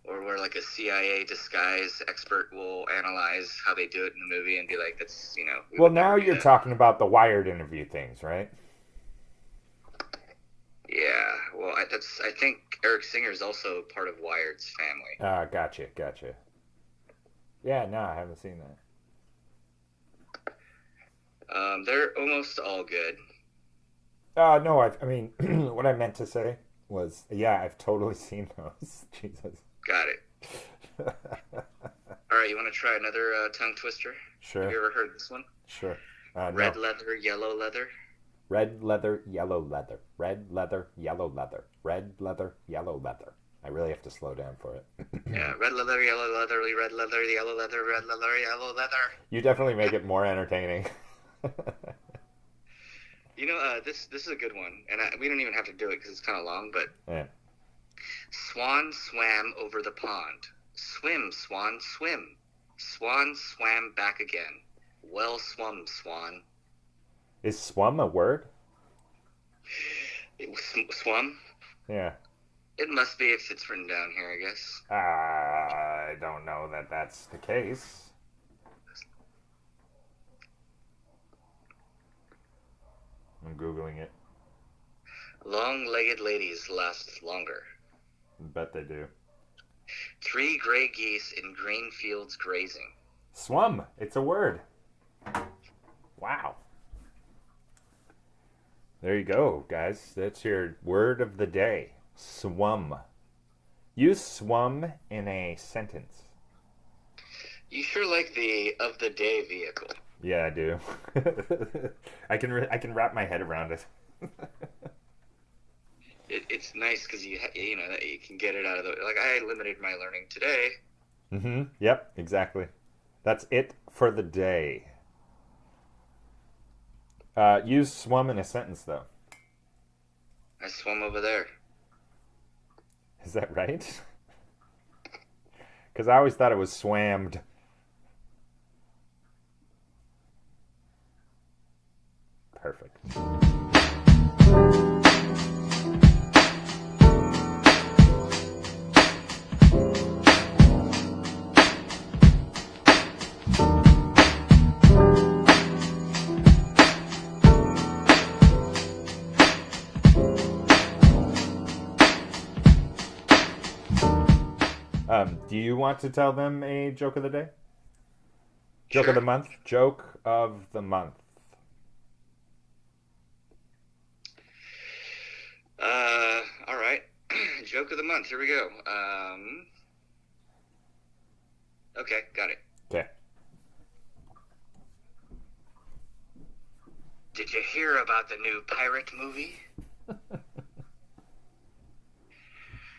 or where like a CIA disguise expert will analyze how they do it in the movie and be like, "That's we well, would now never do you're that." talking about the Wired interview things, right? Yeah, well, I think Eric Singer is also part of Wired's family. Gotcha. Yeah, no, I haven't seen that. They're almost all good. No, I mean, what I meant to say was, yeah, I've totally seen those. Jesus. Got it. All right, you want to try another tongue twister? Sure. Have you ever heard this one? Sure. Red No. leather, yellow leather. Red leather, yellow leather. Red leather, yellow leather. Red leather, yellow leather. I really have to slow down for it. Yeah, red leather, yellow leather, red leather, yellow leather, red leather, yellow leather. You definitely make it more entertaining. This is a good one, and we don't even have to do it because it's kind of long, but Yeah. Swan swam over the pond. Swim, swan, swim. Swan swam back again. Well swum, swan. Is swum a word? Swum? Yeah. It must be if it's written down here, I guess. I don't know that that's the case. I'm Googling it. Long-legged ladies last longer. Bet they do. 3 gray geese in green fields grazing. Swum. It's a word. Wow. There you go, guys. That's your word of the day. Swum. Use swum in a sentence. You sure like the of the day vehicle. Yeah, I do. I can wrap my head around it. It's nice because you can get it out of the like. I limited my learning today. Mm-hmm. Yep, exactly. That's it for the day. Use swum in a sentence, though. I swum over there. Is that right? Because I always thought it was swammed. Perfect. Do you want to tell them a joke of the day? Joke of the month? Joke of the month. All right. Joke of the month. Here we go. Okay, got it. Okay. Did you hear about the new pirate movie?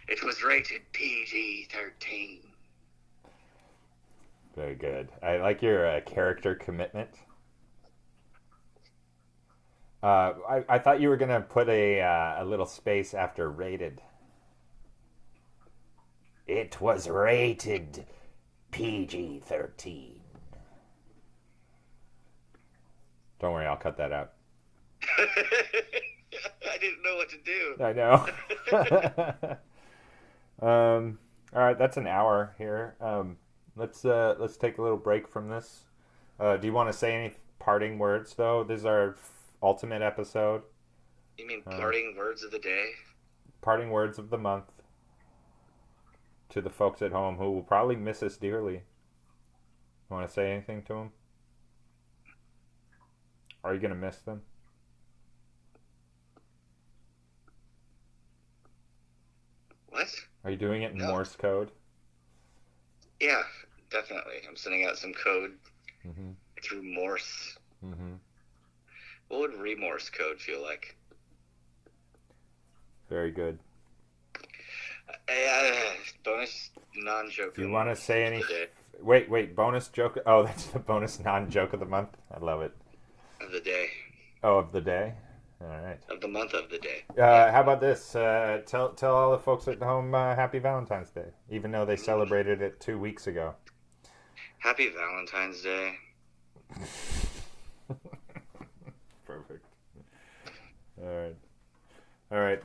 It was rated PG-13. Very good. I like your character commitment. I thought you were going to put a little space after rated. It was rated PG-13. Don't worry, I'll cut that out. I didn't know what to do. I know. All right, that's an hour here. Let's take a little break from this. Do you want to say any parting words though? This is our ultimate episode. You mean parting words of the day? Parting words of the month to the folks at home who will probably miss us dearly. Want to say anything to them? Are you gonna miss them? What? Are you doing it in No. Morse code? Yeah, definitely. I'm sending out some code through Morse. Mm-hmm. What would remorse code feel like? Very good. Bonus non-joke. Do you want to say any? Wait, bonus joke? Oh, that's the bonus non-joke of the month. I love it. Of the day. Oh, of the day? All right. of the month of the day. How about this? Tell all the folks at home Happy Valentine's Day, even though they celebrated it 2 weeks ago. Happy Valentine's Day. Perfect. All right,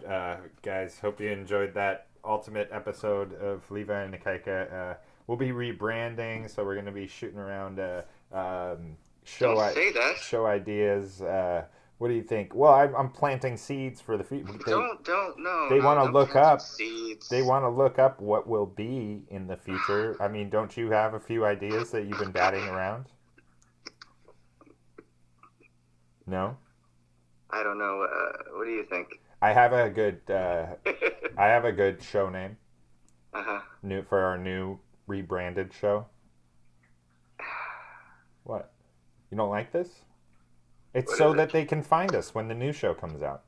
guys. Hope you enjoyed that ultimate episode of Levi and Ikaika. We'll be rebranding, so we're going to be shooting around show ideas. What do you think? Well, I'm planting seeds for the future. They want to look up. Seeds. They want to look up what will be in the future. I mean, don't you have a few ideas that you've been batting around? No. I don't know. What do you think? I have a good. I have a good show name. New for our new rebranded show. What? You don't like this? It's so that they can find us when the new show comes out.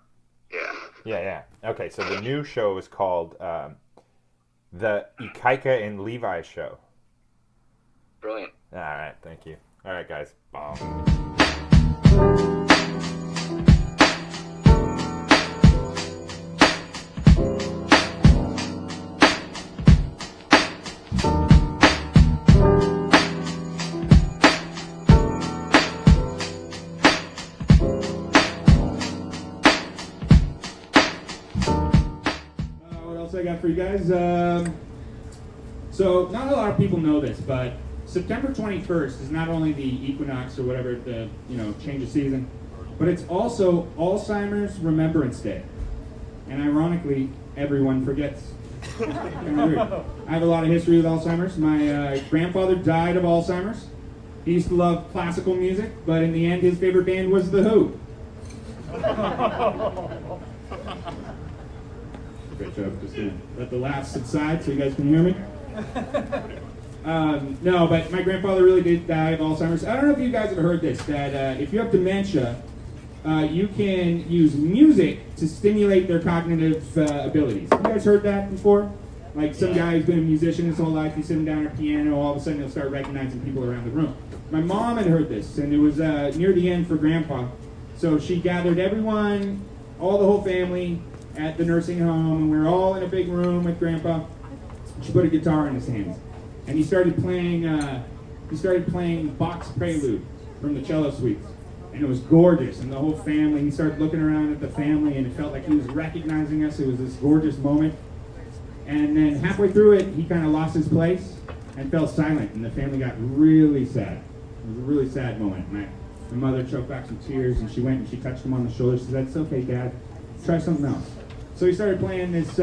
Yeah. Okay, so the new show is called the Ikaika and Levi Show. Brilliant. All right, thank you. All right, guys. Bye. I got for you guys. So not a lot of people know this, but September 21st is not only the equinox or whatever, the change of season, but it's also Alzheimer's Remembrance Day. And ironically, everyone forgets. Kind of weird. I have a lot of history with Alzheimer's. My grandfather died of Alzheimer's. He used to love classical music, but in the end, his favorite band was The Who. Great job. Just gonna let the laughs subside so you guys can hear me. No, but my grandfather really did die of Alzheimer's. I don't know if you guys have heard this, that if you have dementia, you can use music to stimulate their cognitive abilities. Have you guys heard that before? Like some guy who's been a musician his whole life, you sit him down at a piano, all of a sudden he'll start recognizing people around the room. My mom had heard this, and it was near the end for Grandpa. So she gathered everyone, the whole family, at the nursing home, and we were all in a big room with Grandpa. She put a guitar in his hands, and he started playing Bach's Prelude from the cello suites, and it was gorgeous. And the whole family, he started looking around at the family, and it felt like he was recognizing us. It was this gorgeous moment. And then halfway through it, he kind of lost his place and fell silent, and the family got really sad. It was a really sad moment. My mother choked back some tears, and she went and she touched him on the shoulder. She said, "That's okay, Dad. Try something else." So he started playing this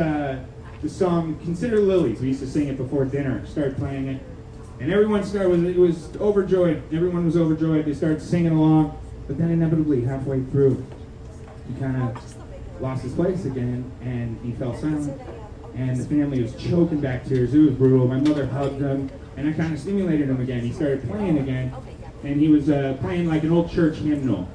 song, "Consider Lilies." We used to sing it before dinner. Started playing it, and everyone was overjoyed. Everyone was overjoyed. They started singing along, but then inevitably, halfway through, he kind of lost his place again, and he fell silent. And the family was choking back tears. It was brutal. My mother hugged him, and I kind of stimulated him again. He started playing again, and he was playing like an old church hymnal.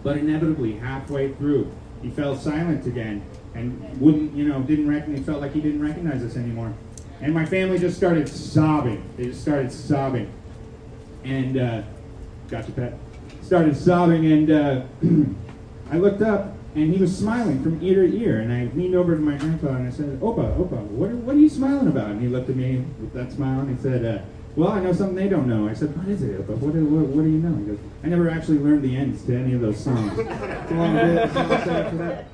But inevitably, halfway through, he fell silent again. And he felt like he didn't recognize us anymore. And my family just started sobbing. They just started sobbing. And, gotcha, Pat. Started sobbing, and I looked up, and he was smiling from ear to ear. And I leaned over to my grandpa, and I said, Opa, what are you smiling about? And he looked at me with that smile, and he said, well, I know something they don't know. I said, what is it, Opa? What do you know? He goes, I never actually learned the ends to any of those songs. It's a long bit. That's all I'll say after that.